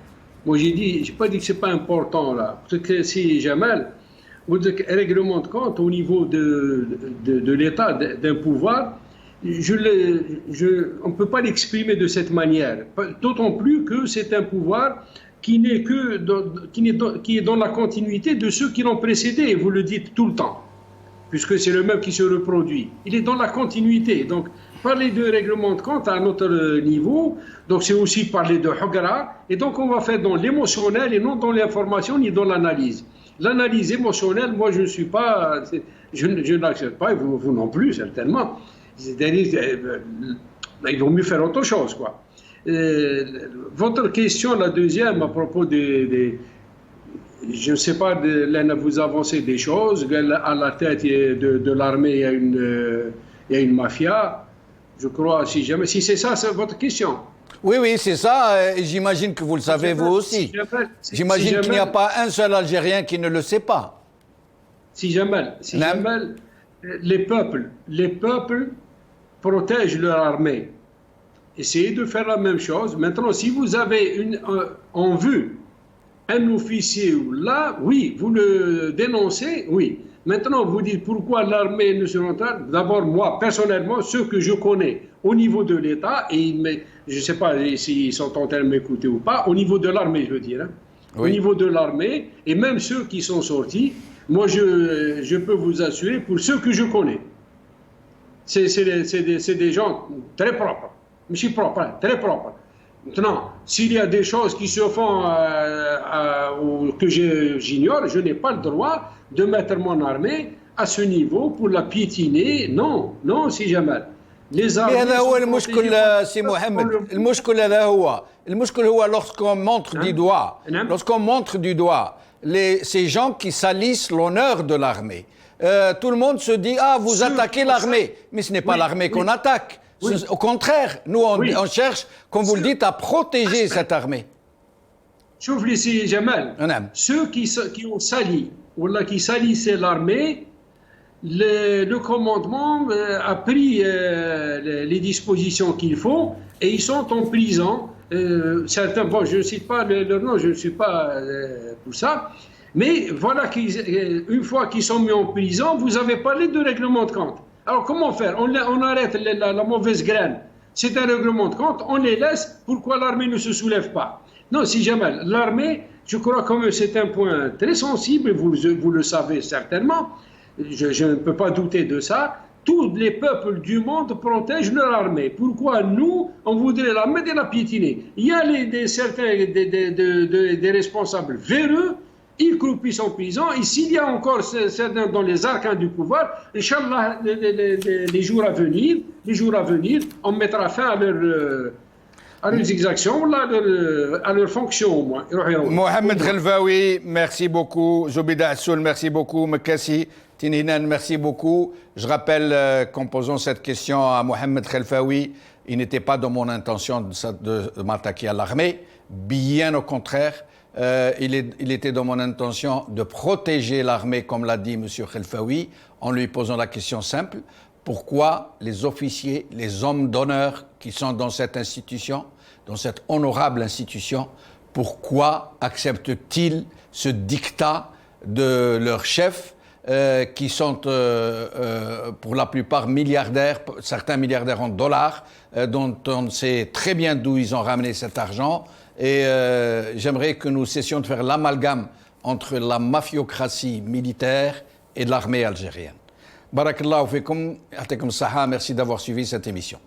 moi j'ai pas dit que c'est pas important là. Parce que si Jamal, vous dites que règlement de compte au niveau de l'État, d'un pouvoir, on ne peut pas l'exprimer de cette manière. D'autant plus que c'est un pouvoir qui est dans la continuité de ceux qui l'ont précédé, et vous le dites tout le temps, puisque c'est le même qui se reproduit. Il est dans la continuité. Donc, parler de règlement de compte à notre niveau, donc c'est aussi parler de Hogara, et donc on va faire dans l'émotionnel et non dans l'information ni dans l'analyse. L'analyse émotionnelle, moi je ne suis pas, je n'accepte pas, et vous non plus certainement. Il vaut mieux faire autre chose, quoi. Votre question, la deuxième, à propos je ne sais pas, vous avancez des choses, à la tête de l'armée, il y a une mafia, je crois, si c'est ça, c'est votre question. Oui, c'est ça, et j'imagine que vous le savez vous aussi. J'imagine qu'il n'y a pas un seul Algérien qui ne le sait pas. Si jamais les peuples protègent leur armée. essayez de faire la même chose. Maintenant, si vous avez en vue un officier là, oui, vous le dénoncez, oui. Maintenant, vous dites pourquoi l'armée ne se rend pas. D'abord, moi, personnellement, ceux que je connais au niveau de l'État, et je ne sais pas s'ils sont en train de m'écouter ou pas, au niveau de l'armée, je veux dire, hein, oui. Au niveau de l'armée, et même ceux qui sont sortis, moi, je peux vous assurer, pour ceux que je connais, c'est des gens très propres. Je suis propre, hein, très propre. Maintenant, s'il y a des choses qui se font que j'ignore, je n'ai pas le droit de mettre mon armée à ce niveau pour la piétiner. Non, non, si jamais. Les armées هذا هو المشكل سي محمد. المشكل هذا هو. المشكل هو lorsqu'on montre du doigt. Lorsqu'on montre du doigt ces gens qui salissent l'honneur de l'armée. Tout le monde se dit ah vous attaquez l'armée, mais ce n'est pas l'armée qu'on attaque. Oui. Au contraire, nous, on cherche, comme vous le dites, à protéger cette armée. Sauf les Jamal, ceux qui ont sali, ou là, qui salissaient l'armée, le commandement a pris les dispositions qu'il faut et ils sont en prison. Certains, bon, je ne cite pas leur nom, je ne suis pas pour ça, mais voilà, une fois qu'ils sont mis en prison, vous avez parlé de règlement de compte. Alors comment faire? On arrête la mauvaise graine. C'est un règlement de compte, on les laisse. Pourquoi l'armée ne se soulève pas? Non, si jamais. L'armée, je crois que c'est un point très sensible, vous le savez certainement. Je ne peux pas douter de ça. Tous les peuples du monde protègent leur armée. Pourquoi nous, on voudrait l'armée de la piétiner? Il y a certains des responsables véreux. Ils croupissent en prison, et s'il y a encore certains dans les arcanes du pouvoir, Inch'Allah, les jours à venir, on mettra fin à leurs exactions, à leurs fonctions au moins. Mohamed Khelfaoui, merci beaucoup. Zoubida Assoul, merci beaucoup. Mekassi Tinhinan, merci beaucoup. Je rappelle qu'en posant cette question à Mohamed Khelfaoui, il n'était pas dans mon intention de m'attaquer à l'armée, bien au contraire. Il était dans mon intention de protéger l'armée, comme l'a dit M. Khelfaoui, en lui posant la question simple, pourquoi les officiers, les hommes d'honneur qui sont dans cette institution, dans cette honorable institution, pourquoi acceptent-ils ce dictat de leurs chefs qui sont pour la plupart milliardaires, certains milliardaires en dollars, dont on sait très bien d'où ils ont ramené cet argent. Et j'aimerais que nous cessions de faire l'amalgame entre la mafiocratie militaire et l'armée algérienne. Barakallahu fikum, merci d'avoir suivi cette émission.